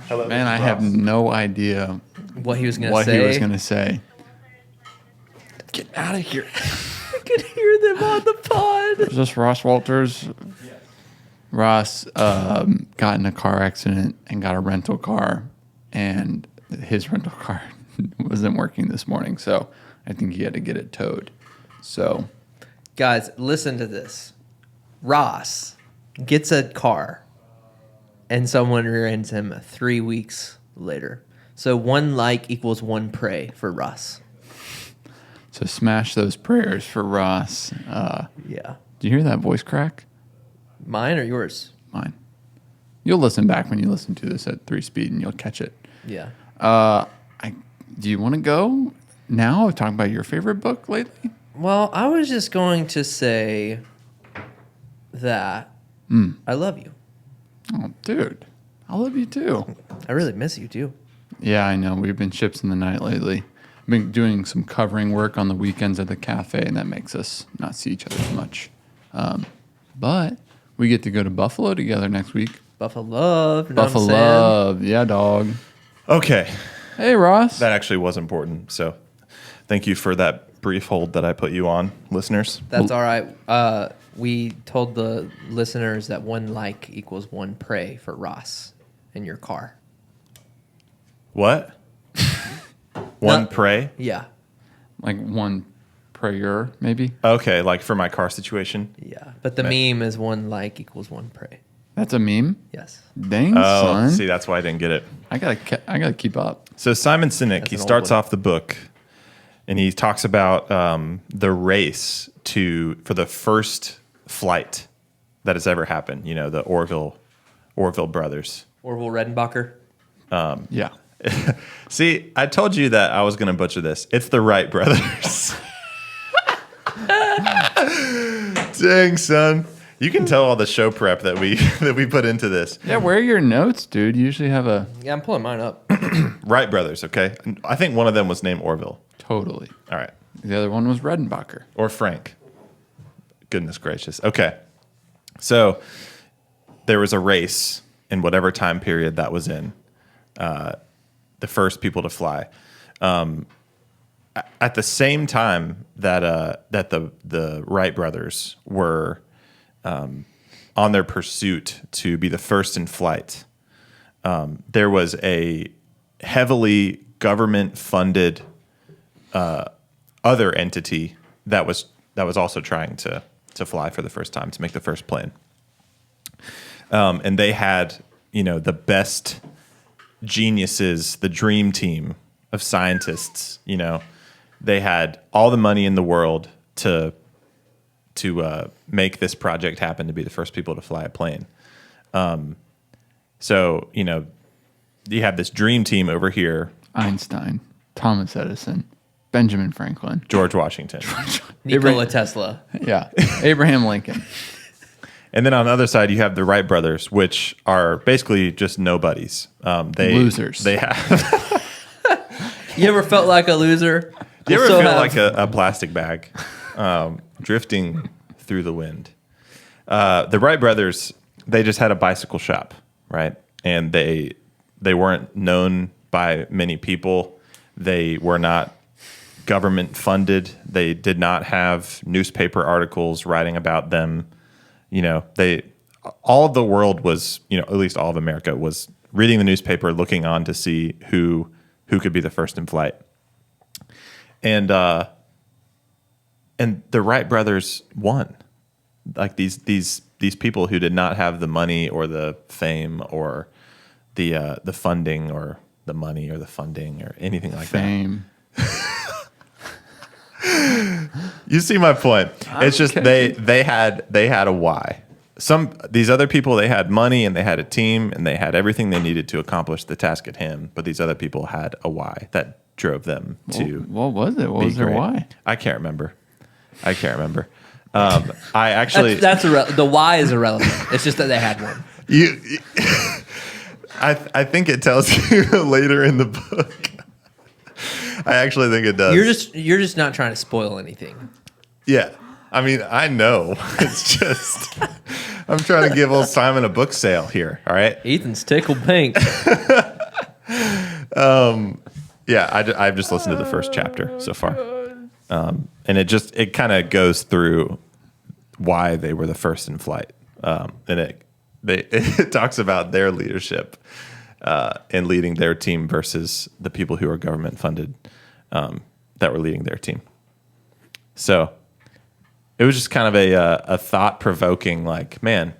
Hello,
Man, I have no idea
What he was going to
what
say.
he was going to say.
Get out of here. I could hear them on the pod.
Is this Ross Walters? Ross got in a car accident and got a rental car, and his rental car wasn't working this morning, so I think he had to get it towed. So,
Guys, listen to this. Ross gets a car, and someone rear-ends him 3 weeks later. So 1 like equals 1 pray for Ross.
so smash those prayers for Ross.
Yeah.
Do you hear that voice crack?
Mine or yours?
Mine. You'll listen back when you listen to this at 3 speed, and you'll catch it.
Yeah.
Do you want to go now? Talk about your favorite book lately?
Well, I was just going to say that I love you.
Oh, dude, I love you too.
I really miss you, too.
Yeah, I know. We've been ships in the night lately. I've been doing some covering work on the weekends at the cafe, and that makes us not see each other as much. But we get to go to Buffalo together next week.
Buffalo love. You know
Buffalo
what I'm saying?
love. Yeah, dog.
Okay.
Hey, Ross.
That actually was important. So thank you for that brief hold that I put you on, listeners.
That's all right. We told the listeners that 1 like equals 1 pray for Ross in your car.
What? One
No.
pray?
Yeah.
Like 1 prayer, maybe?
Okay, like for my car situation.
Yeah. But the meme is 1 like equals 1 pray.
That's a meme?
Yes.
Dang,
Oh,
son.
see, that's why I didn't get it.
I gotta keep up.
So Simon Sinek,
That's
he
an old
starts
one.
off the book, and he talks about the race for the first flight that has ever happened. You know, the Orville brothers.
Orville Redenbacher.
Yeah.
See, I told you that I was going to butcher this. It's the Wright Brothers. Dang, son. You can tell all the show prep that we put into this.
Yeah, where are your notes, dude? You usually have a...
Yeah, I'm pulling mine up.
Wright Brothers, okay? I think one of them was named Orville.
Totally.
All right.
The other one was Redenbacher.
Or Frank. Goodness gracious. Okay. So there was a race in whatever time period that was in. The first people to fly. At the same time that the Wright brothers were on their pursuit to be the first in flight, there was a heavily government-funded other entity that was also trying to fly for the first time, to make the first plane. And they had, the best geniuses, the dream team of scientists. They had all the money in the world to make this project happen, to be the first people to fly a plane. So you have this dream team over here:
Einstein, Thomas Edison, Benjamin Franklin,
George Washington.
Nikola Tesla.
yeah, Abraham Lincoln.
And then on the other side, you have the Wright brothers, which are basically just nobodies.
Losers.
They have.
You ever felt like a loser?
Do you ever
Also
feel
have-
like a plastic bag drifting through the wind? The Wright brothers, they just had a bicycle shop, right? And they weren't known by many people. They were not government funded. They did not have newspaper articles writing about them. All of the world was, at least all of America was reading the newspaper, looking on to see who could be the first in flight. And the Wright brothers won. Like these people who did not have the money or the fame or the funding or the money or the funding or anything like
Fame.
You see my point. It's just they had a why. These other people, they had money and they had a team and they had everything they needed to accomplish the task at hand. But these other people had a why that drove them to.
What was it? What was their why?
I can't remember. I actually
the why is irrelevant. It's just that they had one.
I think it tells you later in the book. I actually think it does.
You're just not trying to spoil anything.
Yeah. I mean, I know. It's just I'm trying to give old Simon a book sale here. All right.
Ethan's tickled pink.
Yeah, I've just listened to the first chapter so far, and it kind of goes through why they were the first in flight, and it talks about their leadership in leading their team versus the people who are government funded that were leading their team. So it was just kind of a thought provoking, like, man,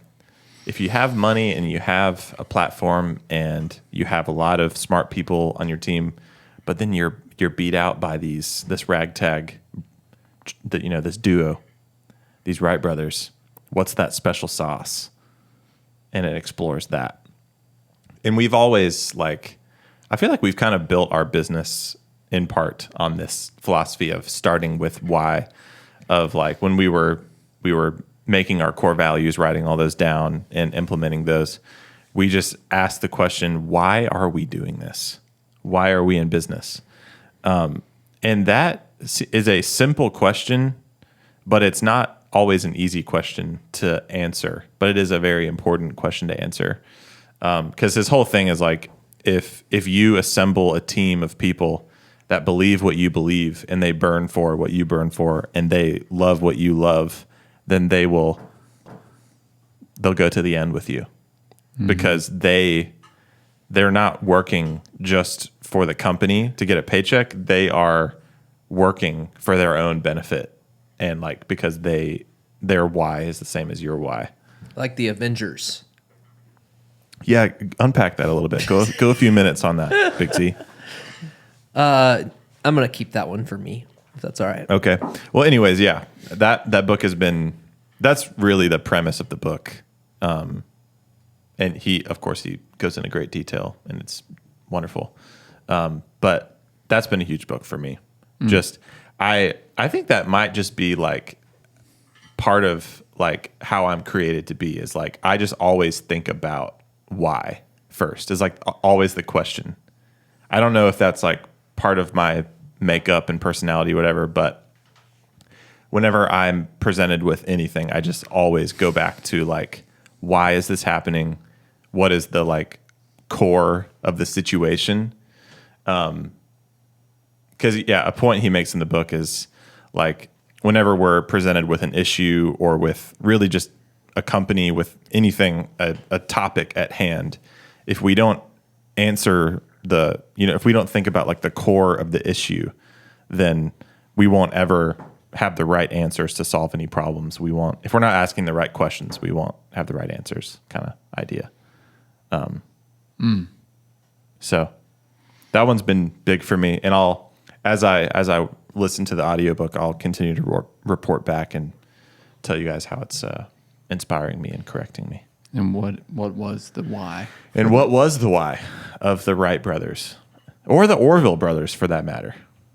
if you have money and you have a platform and you have a lot of smart people on your team, but then you're beat out by this ragtag, this duo, these Wright brothers. What's that special sauce? And it explores that. And we've always I feel like we've kind of built our business in part on this philosophy of starting with why, of when we were making our core values, writing all those down and implementing those. We just asked the question, why are we doing this? Why are we in business? And that is a simple question, but it's not always an easy question to answer. But it is a very important question to answer. Because his whole thing is if you assemble a team of people that believe what you believe and they burn for what you burn for and they love what you love, then they'll go to the end with you. Mm-hmm. Because they're not working just for the company to get a paycheck. They are working for their own benefit. And because their why is the same as your why. Like the Avengers. Yeah, unpack that a little bit. Go a few minutes on that, Big T.
I'm going to keep that one for me, if that's all right.
Okay. Well, anyways, yeah, that book that's really the premise of the book. And he goes into great detail and it's wonderful. But that's been a huge book for me. Mm. Just, I think that might just be part of how I'm created to be is I just always think about why first is always the question. I don't know if that's part of my makeup and personality, whatever, but whenever I'm presented with anything, I just always go back to why is this happening? What is the core of the situation? Because a point he makes in the book is whenever we're presented with an issue or with really just a company with anything, a topic at hand, if we don't answer if we don't think about the core of the issue, then we won't ever have the right answers to solve any problems. If we're not asking the right questions, we won't have the right answers kind of idea. So that one's been big for me. And as I listen to the audiobook, I'll continue to report back and tell you guys how it's inspiring me and correcting me.
And what was the why?
And what was the why of the Wright brothers, or the Orville brothers, for that matter?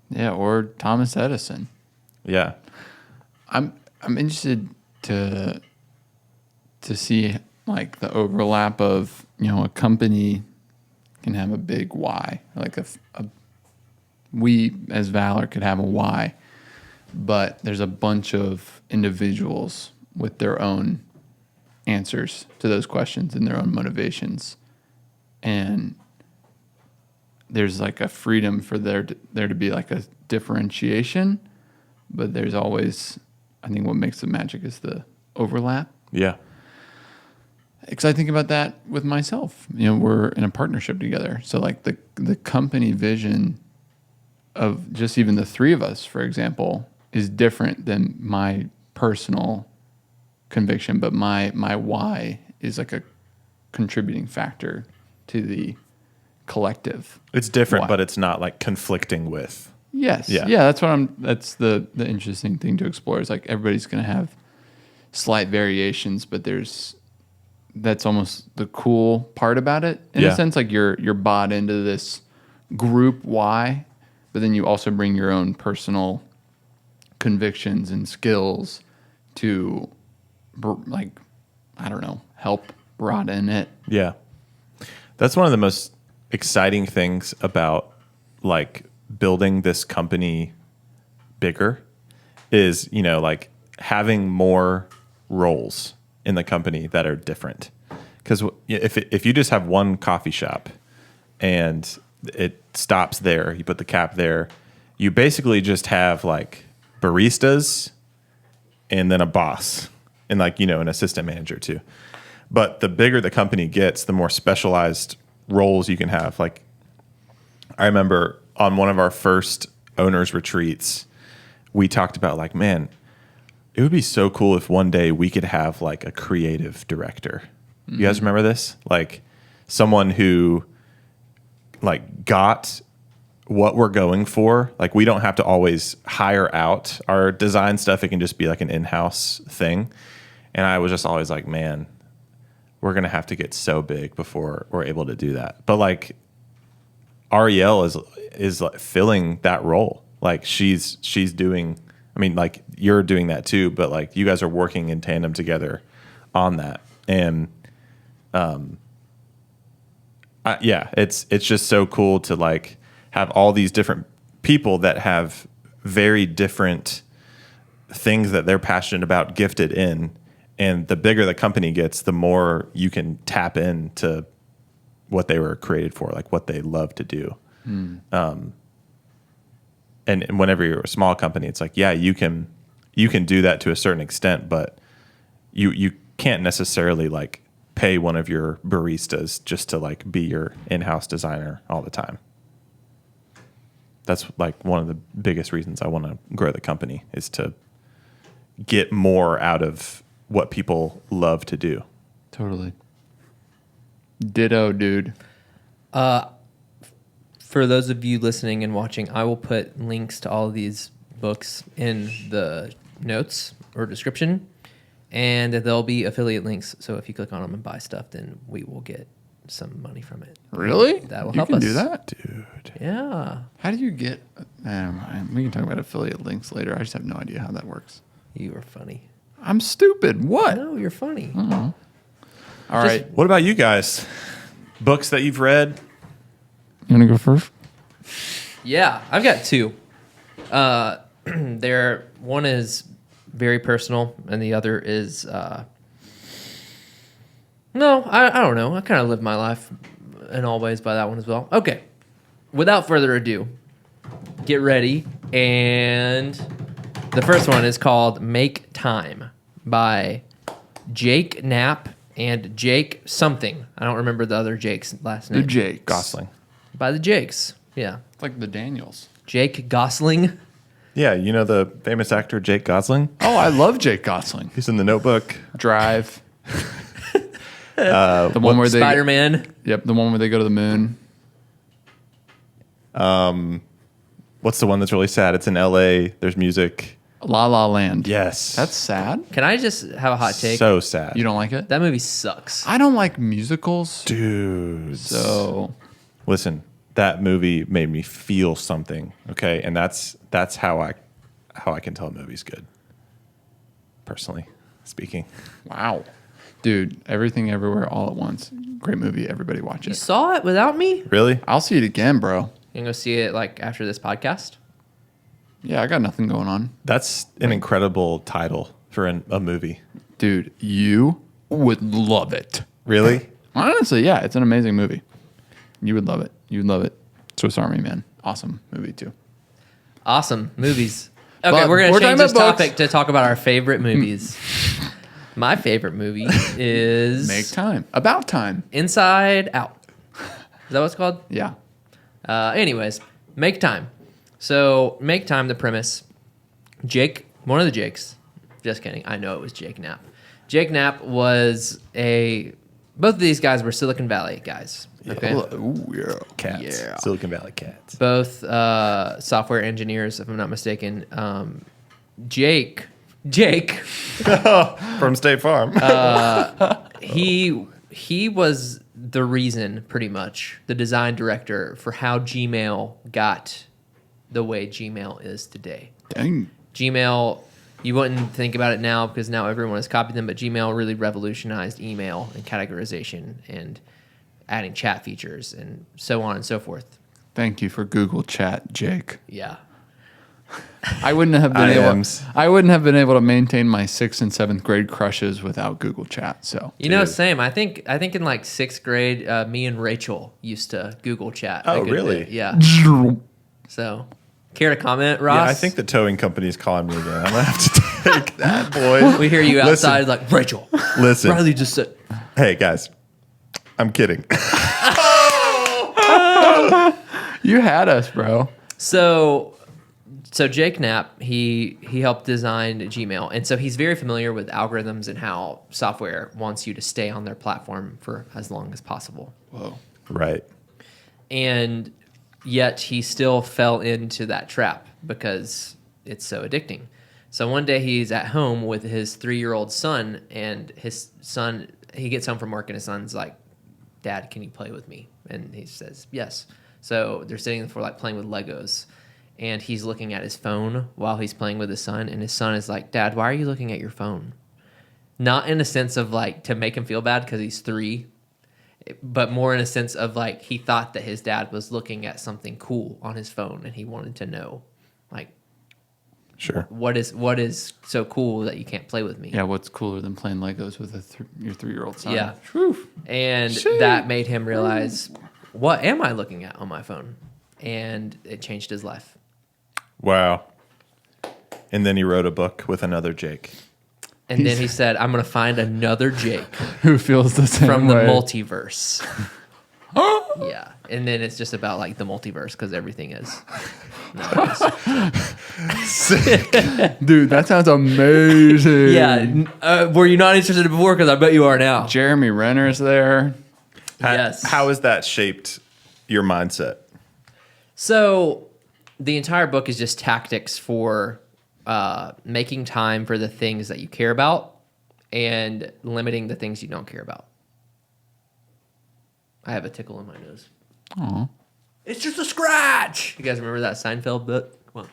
Yeah, or Thomas Edison.
Yeah,
I'm interested to see the overlap of a company can have a big why, we as Valor could have a why, but there's a bunch of individuals with their own answers to those questions and their own motivations. And there's like a freedom for there to be like a differentiation, but there's always, I think what makes the magic is the overlap.
Yeah.
Because I think about that with myself. We're in a partnership together. So like the company vision of just even the three of us, for example, is different than my personal conviction, but my why is like a contributing factor to the collective.
It's different,
why.
but it's not like conflicting with.
Yes.
Yeah.
Yeah, that's the interesting thing to explore is like everybody's going to have slight variations, but that's almost the cool part about it. In a sense, like you're bought into this group why, but then you also bring your own personal convictions and skills to like, I don't know, help broaden it.
Yeah. That's one of the most exciting things about like building this company bigger is, like having more roles in the company that are different. Because if you just have one coffee shop and it stops there, you put the cap there, you basically just have like baristas and then a boss and like, an assistant manager too. But the bigger the company gets, the more specialized roles you can have. Like I remember on one of our first owners retreats, we talked about like, man, it would be so cool if one day we could have like a creative director. You guys remember this? Like someone who like got what we're going for. Like we don't have to always hire out our design stuff. It can just be like an in-house thing. And I was just always like, man, we're going to have to get so big before we're able to do that. But like Ariel is like filling that role. Like she's doing, I mean, like you're doing that too, but like you guys are working in tandem together on that. And it's just so cool to like have all these different people that have very different things that they're passionate about, gifted in. And the bigger the company gets, the more you can tap into what they were created for, like what they love to do. And whenever you're a small company, it's like, yeah, you can do that to a certain extent, but you can't necessarily like pay one of your baristas just to like be your in-house designer all the time. That's like one of the biggest reasons I want to grow the company is to get more out of what people love to do.
Totally. Ditto, dude.
For those of you listening and watching, I will put links to all of these books in the notes or description, and there'll be affiliate links. So if you click on them and buy stuff, then we will get some money from it.
Really?
That will
you
help
can
us.
do that?
Dude.
Yeah.
How do you get... we can talk about affiliate links later. I just have no idea how that works.
You are funny.
I'm stupid. What?
No, you're funny.
All right.
What about you guys? Books that you've read?
You want to go first?
Yeah, I've got two. One is very personal, and the other is no, I don't know. I kind of live my life in all ways by that one as well. Okay, without further ado, get ready. And the first one is called "Make Time" by Jake Knapp and Jake something. I don't remember the other Jake's last name.
The Jakes.
Gosling.
By the Jakes. Yeah.
It's like the Daniels.
Jake Gosling.
Yeah, you know the famous actor Jake Gosling?
Oh, I love Jake Gosling.
He's in The Notebook.
Drive. The one where they...
Spider-Man.
Yep, the one where they go to the moon.
What's the one that's really sad? It's in L.A. There's music.
La La Land.
Yes.
That's sad.
Can I just have a hot take?
So sad.
You don't like it?
That movie sucks.
I don't like musicals.
Dude.
So...
Listen, that movie made me feel something, okay? And that's how I can tell a movie's good. Personally speaking.
Wow. Dude, Everything Everywhere All at Once. Great movie. Everybody watch
You
it.
saw it without me?
Really?
I'll see it again, bro.
You gonna go see it like after this podcast?
Yeah, I got nothing going on.
That's an incredible title for a movie.
Dude, you would love it.
Really?
Honestly, yeah, it's an amazing movie. You would love it. You would love it. Swiss Army Man. Awesome movie, too.
Awesome movies. Okay,
But
we're
we're
gonna
talking
change this
about books.
topic to talk about our favorite movies. My favorite movie is
Make Time. About Time.
Inside Out. Is that what it's called?
Yeah.
Anyways, Make Time. So, Make Time, the premise. Jake, one of the Jakes, just kidding, I know it was Jake Knapp. Jake Knapp was both of these guys were Silicon Valley guys. Okay.
Ooh, yeah.
Cats.
Yeah.
Silicon Valley cats.
Both software engineers, if I'm not mistaken. Jake,
From State Farm.
he was the reason, pretty much, the design director for how Gmail got the way Gmail is today.
Dang.
Gmail, you wouldn't think about it now because now everyone has copied them, but Gmail really revolutionized email and categorization and adding chat features and so on and so forth.
Thank you for Google Chat, Jake.
Yeah.
I wouldn't have been
IMs.
I wouldn't have been able to maintain my 6th and 7th grade crushes without Google Chat. So
You know, same. I think in like 6th grade, me and Rachel used to Google chat.
Oh,
a good
really?
bit. Yeah. So, care to comment, Ross?
Yeah, I think the towing company's calling me again. I'm gonna have to take that, boy.
we hear you
Listen.
outside like, Rachel.
Listen.
Riley just said.
Hey guys, I'm kidding.
you had us, bro.
So Jake Knapp, he helped design Gmail, and so he's very familiar with algorithms and how software wants you to stay on their platform for as long as possible.
Whoa.
Right.
And yet he still fell into that trap because it's so addicting. So one day he's at home with his 3-year-old son, and his son, he gets home from work and his son's like, "Dad, can you play with me?" And he says, "Yes." So they're sitting for like playing with Legos, and he's looking at his phone while he's playing with his son, and his son is like, "Dad, why are you looking at your phone?" Not in a sense of like to make him feel bad because he's 3, but more in a sense of like he thought that his dad was looking at something cool on his phone, and he wanted to know, like,
Sure.
what is so cool that you can't play with me?
Yeah, what's cooler than playing Legos with your 3-year-old son?
Yeah. And that made him realize, what am I looking at on my phone? And it changed his life.
Wow. And then he wrote a book with another Jake.
And then he said, I'm going to find another Jake
Who feels the same
from the
way?
multiverse. Yeah. And then it's just about like the multiverse because everything is.
Dude, that sounds amazing.
Yeah. Were you not interested before? Because I bet you are now.
Jeremy Renner's there.
Yes.
How has that shaped your mindset?
So the entire book is just tactics for making time for the things that you care about and limiting the things you don't care about. I have a tickle in my nose.
Aw.
It's just a scratch. You guys remember that Seinfeld book? Come on.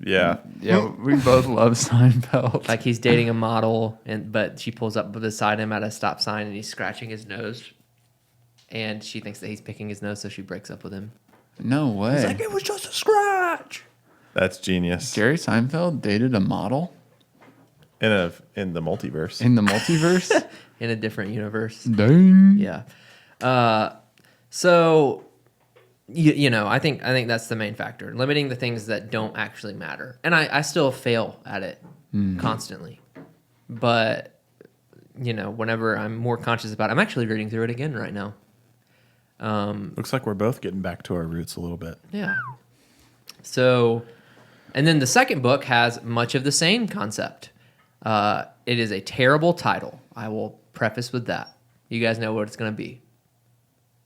Yeah.
Yeah, we both love Seinfeld.
Like he's dating a model, but she pulls up beside him at a stop sign, and he's scratching his nose, and she thinks that he's picking his nose, so she breaks up with him.
No way.
It's like it was just a scratch.
That's genius.
Jerry Seinfeld dated a model
In the multiverse.
in the multiverse?
In a different universe.
Dang.
Yeah. So, you know, I think that's the main factor. Limiting the things that don't actually matter. And I still fail at it constantly. But, you know, whenever I'm more conscious about it, I'm actually reading through it again right now.
Looks like we're both getting back to our roots a little bit.
Yeah. So, and then the second book has much of the same concept. It is a terrible title. I will preface with that. You guys know what it's going to be.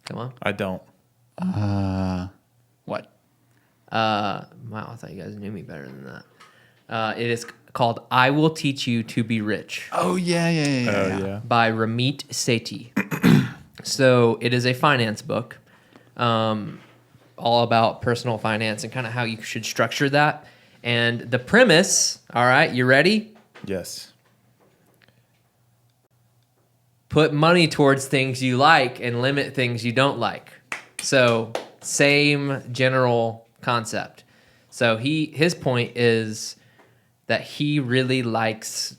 Come on.
I don't.
What?
Wow, I thought you guys knew me better than that. It is called "I Will Teach You to Be Rich"
Oh, yeah.
Oh, yeah.
by Ramit Seti. So it is a finance book, all about personal finance and kind of how you should structure that. And the premise, all right, you ready?
Yes.
Put money towards things you like and limit things you don't like. So same general concept. So his point is that he really likes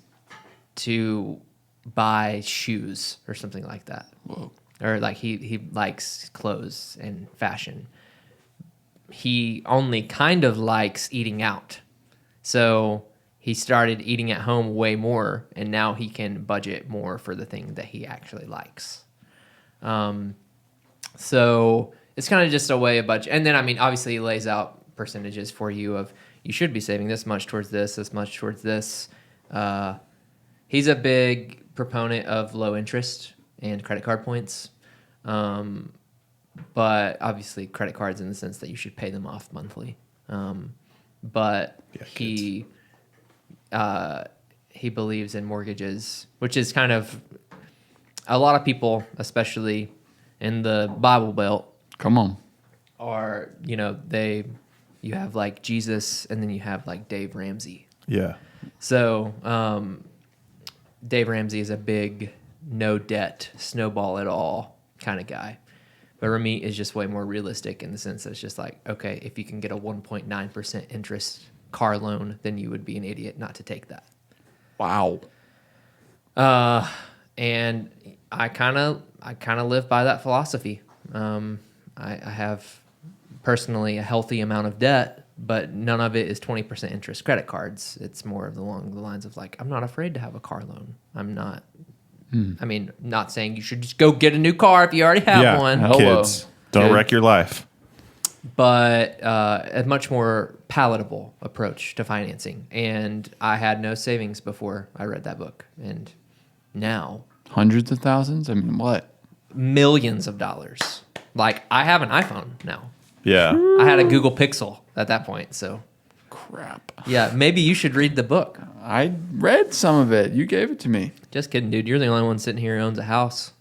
to buy shoes or something like that.
Whoa.
Or like he likes clothes and fashion. he only kind of likes eating out. So he started eating at home way more, and now he can budget more for the thing that he actually likes. So it's kind of just a way of budget. And then, I mean, obviously he lays out percentages for you of you should be saving this much towards this much towards this. He's a big proponent of low interest and credit card points. But obviously credit cards in the sense that you should pay them off monthly. But he believes in mortgages, which is kind of a lot of people, especially in the Bible Belt,
Come on.
are, you have like Jesus and then you have like Dave Ramsey.
Yeah.
So Dave Ramsey is a big no debt, snowball it all kind of guy. But Ramit is just way more realistic in the sense that it's just like, okay, if you can get a 1.9% interest car loan, then you would be an idiot not to take that.
Wow.
And I kind of live by that philosophy. I have personally a healthy amount of debt, but none of it is 20% interest credit cards. It's more of along the lines of like, I'm not afraid to have a car loan. I'm not. I mean, not saying you should just go get a new car if you already have one.
Kids, don't wreck your life.
But a much more palatable approach to financing. And I had no savings before I read that book. And now,
Hundreds of thousands? I mean, what?
millions of dollars. Like, I have an iPhone now.
Yeah.
I had a Google Pixel at that point. So,
Crap.
yeah, maybe you should read the book.
I read some of it. You gave it to me.
Just kidding, dude. You're the only one sitting here who owns a house.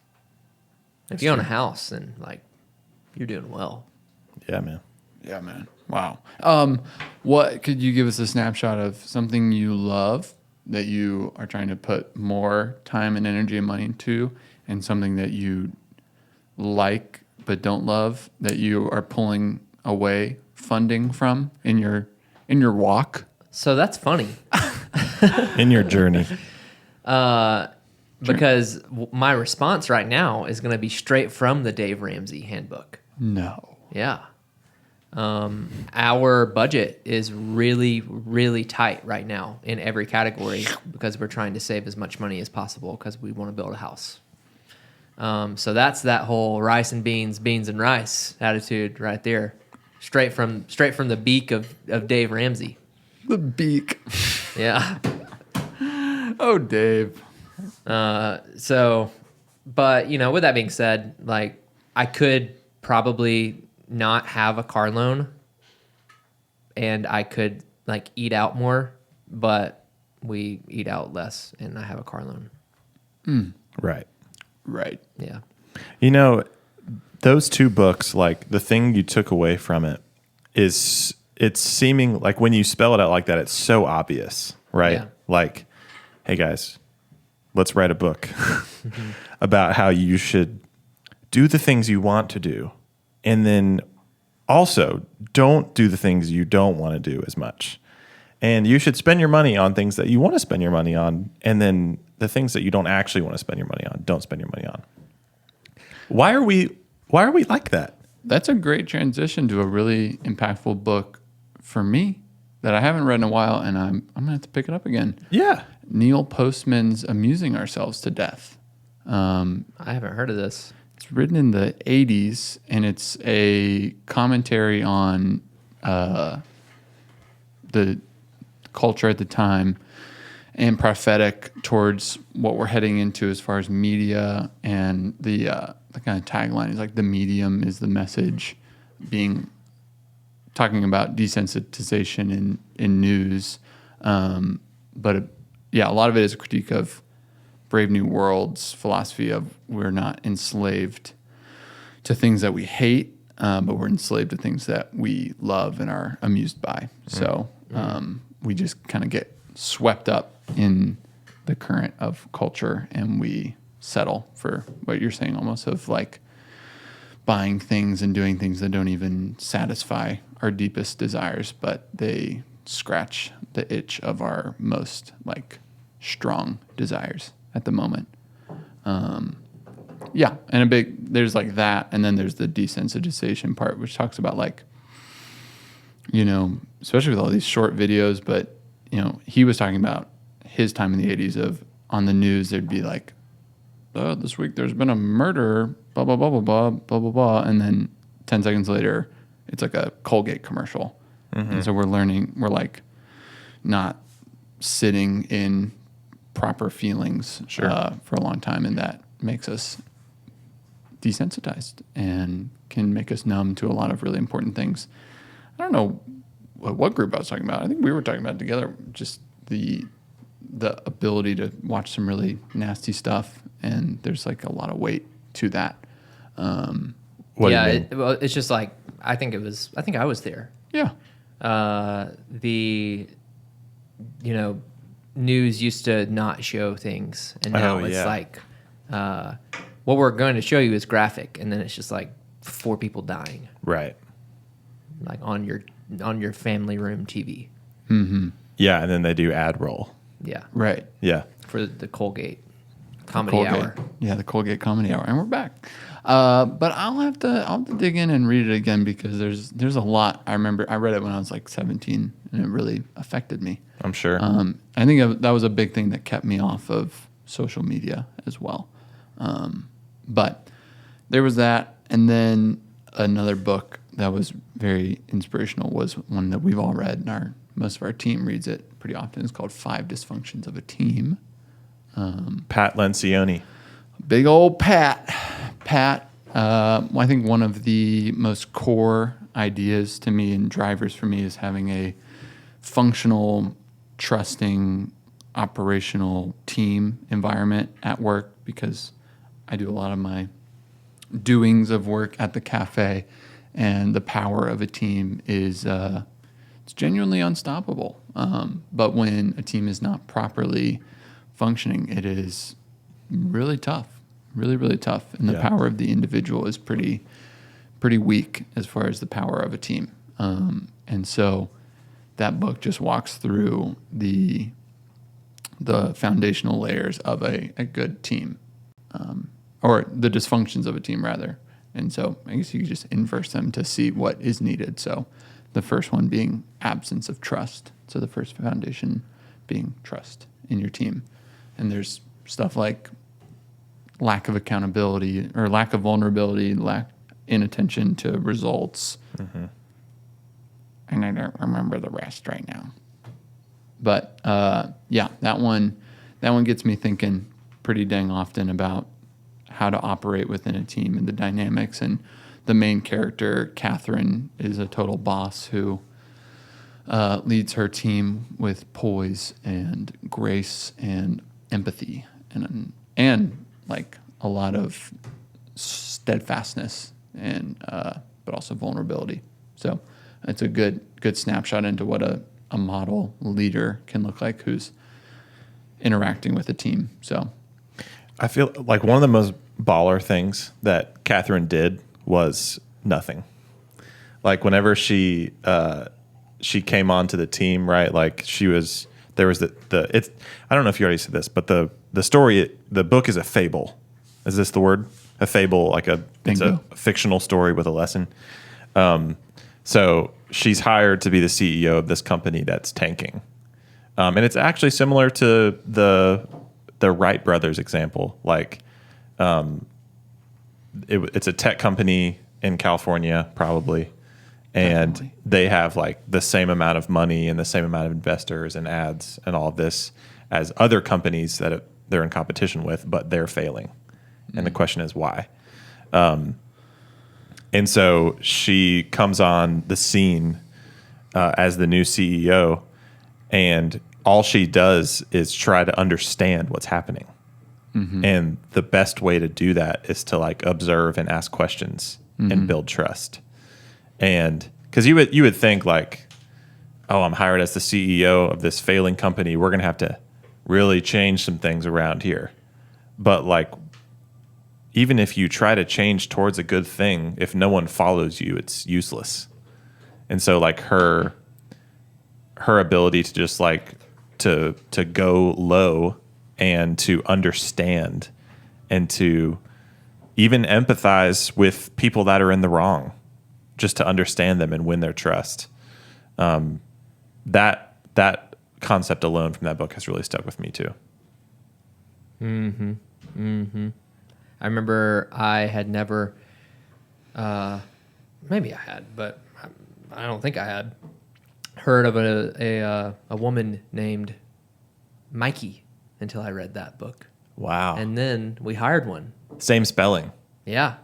If you own a house, then, like, you're doing well.
Yeah, man.
Yeah, man. Wow. What could you give us a snapshot of something you love that you are trying to put more time and energy and money into, and something that you like but don't love that you are pulling away funding from in your walk?
So that's funny.
In your journey.
Because my response right now is going to be straight from the Dave Ramsey handbook.
No.
Yeah. Our budget is really, really tight right now in every category because we're trying to save as much money as possible because we want to build a house. So that's that whole rice and beans and rice attitude right there. Straight from the beak of Dave Ramsey.
The beak.
Yeah.
Oh, Dave.
So, but with that being said, like I could probably not have a car loan and I could like eat out more, but we eat out less and I have a car loan.
Right.
Right.
Yeah.
Those two books, like the thing you took away from it is it's seeming like when you spell it out like that, it's so obvious, right?
Yeah.
Like, hey guys, let's write a book about how you should do the things you want to do. And then also don't do the things you don't want to do as much. And you should spend your money on things that you want to spend your money on. And then the things that you don't actually want to spend your money on, don't spend your money on. Why are we like that?
That's a great transition to a really impactful book for me that I haven't read in a while, and I'm gonna have to pick it up again.
Yeah.
Neil Postman's "Amusing Ourselves to Death."
I haven't heard of this.
It's written in the 80s, and it's a commentary on the culture at the time and prophetic towards what we're heading into as far as media, and the kind of tagline is like the medium is the message, talking about desensitization in news. But a lot of it is a critique of Brave New World's philosophy of we're not enslaved to things that we hate, but we're enslaved to things that we love and are amused by. So we just kind of get swept up in the current of culture, and we settle for what you're saying, almost of like buying things and doing things that don't even satisfy our deepest desires, but they scratch the itch of our most like strong desires at the moment. And there's like that, and then there's the desensitization part, which talks about like you know, especially with all these short videos. But, you know, he was talking about his time in the 80s of on the news, there'd be like, oh, this week there's been a murder, blah, blah, blah, blah, blah, blah, blah, blah. And then 10 seconds later, it's like a Colgate commercial. And so we're like not sitting in proper feelings for a long time. And that makes us desensitized and can make us numb to a lot of really important things. I don't know what group I was talking about. I think we were talking about it together, just the ability to watch some really nasty stuff, and there's like a lot of weight to that.
What do you mean?
It's just like I think I was there.
Yeah.
The news used to not show things, and now it's like what we're going to show you is graphic, and then it's just like 4 people dying,
Right.
like on your family room TV.
Yeah, and then they do ad roll.
Yeah,
Right.
Yeah.
for the Colgate comedy hour.
Yeah, the Colgate comedy hour, and we're back. But I'll have to dig in and read it again because there's a lot. I remember I read it when I was like 17, and it really affected me.
I'm sure.
I think that was a big thing that kept me off of social media as well. But there was that, and then another book that was very inspirational was one that we've all read, and most of our team reads it pretty often. It's called 5 Dysfunctions of a Team.
Pat Lencioni.
Big old Pat. I think one of the most core ideas to me and drivers for me is having a functional, trusting, operational team environment at work, because I do a lot of my doings of work at the cafe, and the power of a team is it's genuinely unstoppable. But when a team is not properly functioning, it is really tough, really tough. And the power of the individual is pretty weak as far as the power of a team. And so that book just walks through the foundational layers of a good team, or the dysfunctions of a team rather. And so I guess you could just inverse them to see what is needed. So the first one being absence of trust. So the first foundation being trust in your team. And there's stuff like lack of accountability or lack of vulnerability, lack inattention to results. And I don't remember the rest right now. But that one gets me thinking pretty dang often about how to operate within a team and the dynamics. And the main character, Catherine, is a total boss who leads her team with poise and grace and empathy and like a lot of steadfastness and but also vulnerability. So it's a good snapshot into what a model leader can look like who's interacting with a team. So
I feel like one of the most baller things that Catherine did was nothing. Like whenever she came onto the team, right? Like there was it's, I don't know if you already said this, but the story, the book is a fable. Is this the word? A fable, like it's a fictional story with a lesson. So she's hired to be the CEO of this company that's tanking. And it's actually similar to the Wright Brothers example. Like, it's a tech company in California, probably. And
Definitely.
they have like the same amount of money and the same amount of investors and ads and all of this as other companies that they're in competition with, but they're failing. And the question is why? And so she comes on the scene as the new CEO, and all she does is try to understand what's happening. And the best way to do that is to like observe and ask questions and build trust. And because you would think like, oh, I'm hired as the CEO of this failing company, we're going to have to really change some things around here. But like, even if you try to change towards a good thing, if no one follows you, it's useless. And so like her ability to just like to go low and to understand and to even empathize with people that are in the wrong, just to understand them and win their trust, That concept alone from that book has really stuck with me too.
I remember I had never, maybe I had, but I don't think I had heard of a woman named Mikey until I read that book.
Wow.
And then we hired one.
Same spelling.
Yeah.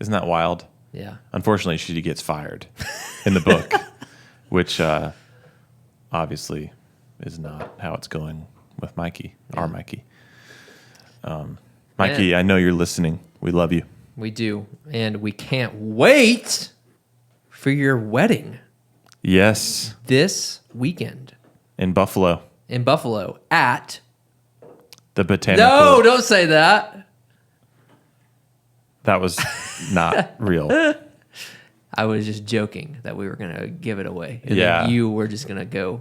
Isn't that wild?
Yeah.
Unfortunately, she gets fired in the book, which obviously is not how it's going with Mikey, our Mikey. Mikey,
Yeah.
I know you're listening. We love you.
We do. And we can't wait for your wedding
Yes,
this weekend
in Buffalo,
in Buffalo at...
the botanical.
No, don't say that.
That was not real.
I was just joking that we were going to give it away. And
Yeah.
then you were just going to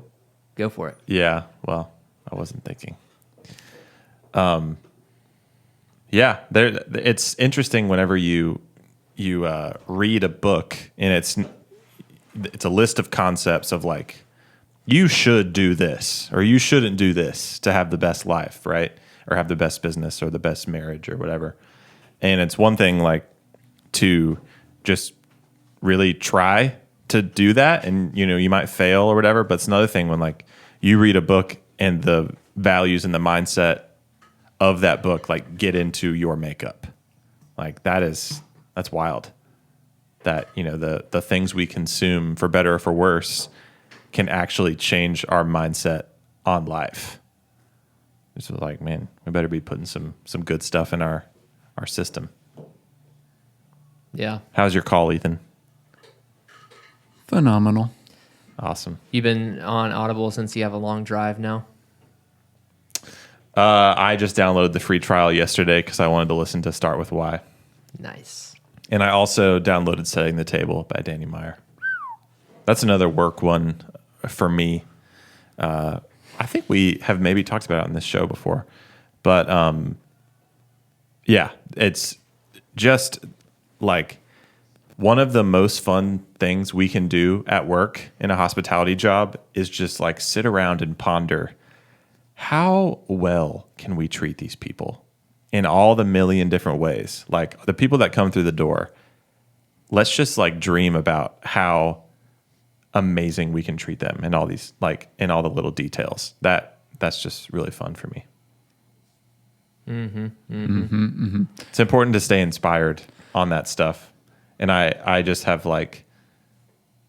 go for it.
Yeah, well, I wasn't thinking. Yeah, it's interesting whenever you read a book and it's a list of concepts of like, you should do this or you shouldn't do this to have the best life, right? Or have the best business or the best marriage or whatever. And it's one thing like to just really try to do that and you might fail or whatever, but it's another thing when like you read a book and the values and the mindset of that book like get into your makeup. Like that's wild. That the things we consume for better or for worse can actually change our mindset on life. It's like, man, we better be putting some good stuff in our system.
Yeah.
How's your call, Ethan?
Phenomenal.
Awesome.
You've been on Audible since you have a long drive now?
I just downloaded the free trial yesterday because I wanted to listen to Start With Why.
Nice.
And I also downloaded Setting the Table by Danny Meyer. That's another work one for me. I think we have maybe talked about it on this show before. But yeah, it's just like one of the most fun things we can do at work in a hospitality job is just like sit around and ponder how well can we treat these people in all the million different ways. Like the people that come through the door, let's just like dream about how amazing we can treat them and all these like in all the little details. That's just really fun for me. It's important to stay inspired on that stuff. And I just have like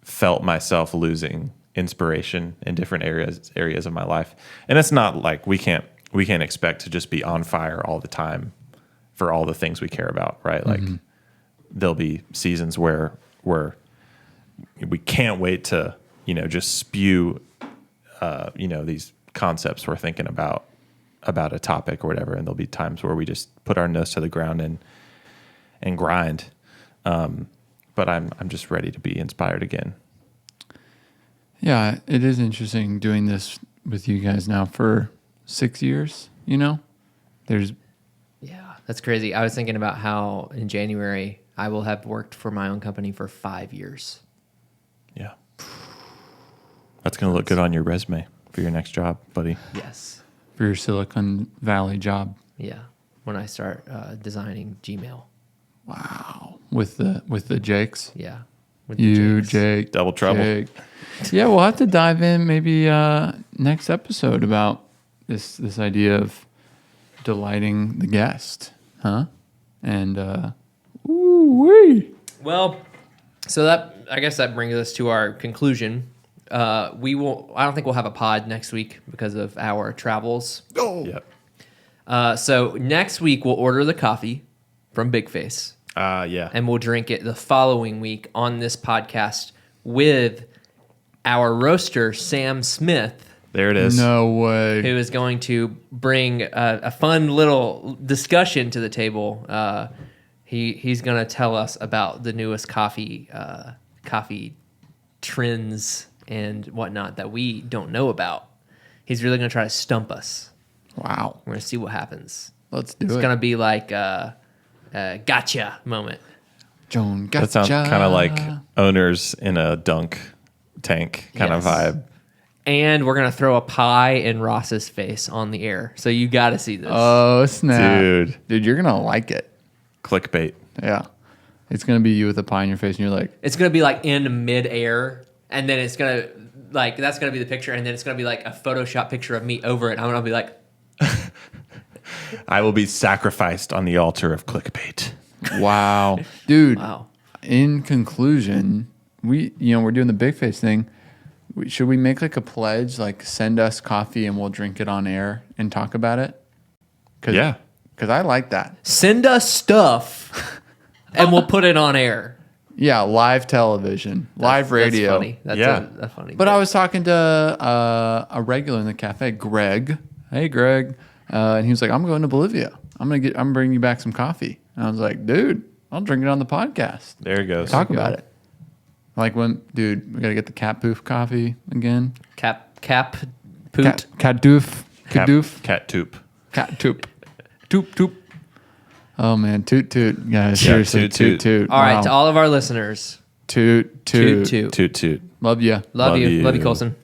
felt myself losing inspiration in different areas of my life. And it's not like we can't expect to just be on fire all the time for all the things we care about, right? Like there'll be seasons where we can't wait to, just spew, these concepts we're thinking about a topic or whatever. And there'll be times where we just put our nose to the ground and grind. But I'm just ready to be inspired again.
Yeah, it is interesting doing this with you guys now for 6 years, There's
Yeah, that's crazy. I was thinking about how in January I will have worked for my own company for 5 years.
Yeah. That's going to look good on your resume for your next job, buddy.
Yes.
for your Silicon Valley job.
Yeah. When I start designing Gmail.
Wow. With the Jakes.
Yeah. With the
You,
Jakes.
Jake.
Double trouble.
Jake. Yeah, we'll have to dive in maybe next episode about this idea of delighting the guest, huh? And ooh-wee.
Well, so I guess that brings us to our conclusion. I don't think we'll have a pod next week because of our travels.
Yep.
So next week we'll order the coffee from Big Face.
Yeah.
And we'll drink it the following week on this podcast with our roaster, Sam Smith,
There it is.
No way.
who is going to bring a fun little discussion to the table. He's going to tell us about the newest coffee trends and whatnot that we don't know about. He's really going to try to stump us.
Wow.
We're going to see what happens.
Let's do
It's
it.
going to be like a gotcha moment.
Joan, gotcha.
That sounds kind of like owners in a dunk tank kind of
Yes.
vibe.
And we're gonna throw a pie in Ross's face on the air. So you got to see this.
Oh snap,
Dude.
You're gonna like it.
Clickbait.
Yeah, it's gonna be you with a pie in your face, and you're like,
It's gonna be like in midair, and then it's gonna like that's gonna be the picture, and then it's gonna be like a Photoshop picture of me over it. I'm gonna be like,
I will be sacrificed on the altar of clickbait.
wow, dude.
wow.
In conclusion, we're doing the big face thing. Should we make like a pledge, like send us coffee and we'll drink it on air and talk about it?
Yeah.
Because I like that.
Send us stuff, and we'll put it on air.
Yeah, live television, live radio.
That's funny. That's funny.
But I was talking to a regular in the cafe, Greg. Hey, Greg, and he was like, "I'm going to Bolivia. I'm bringing you back some coffee." And I was like, "Dude, I'll drink it on the podcast.
There it goes.
Talk about it." Like dude, we gotta get the cat poof coffee again.
cap poot.
Cat doof. Kadoof.
Cat toop.
Cat toop. Toop toop. Oh man, toot toot. Guys, seriously,
toot, toot.
toot toot.
All right,
Wow.
to all of our listeners,
Toot toot.
toot toot.
Toot toot.
Love you.
Love you. Love you,
you.
Colson.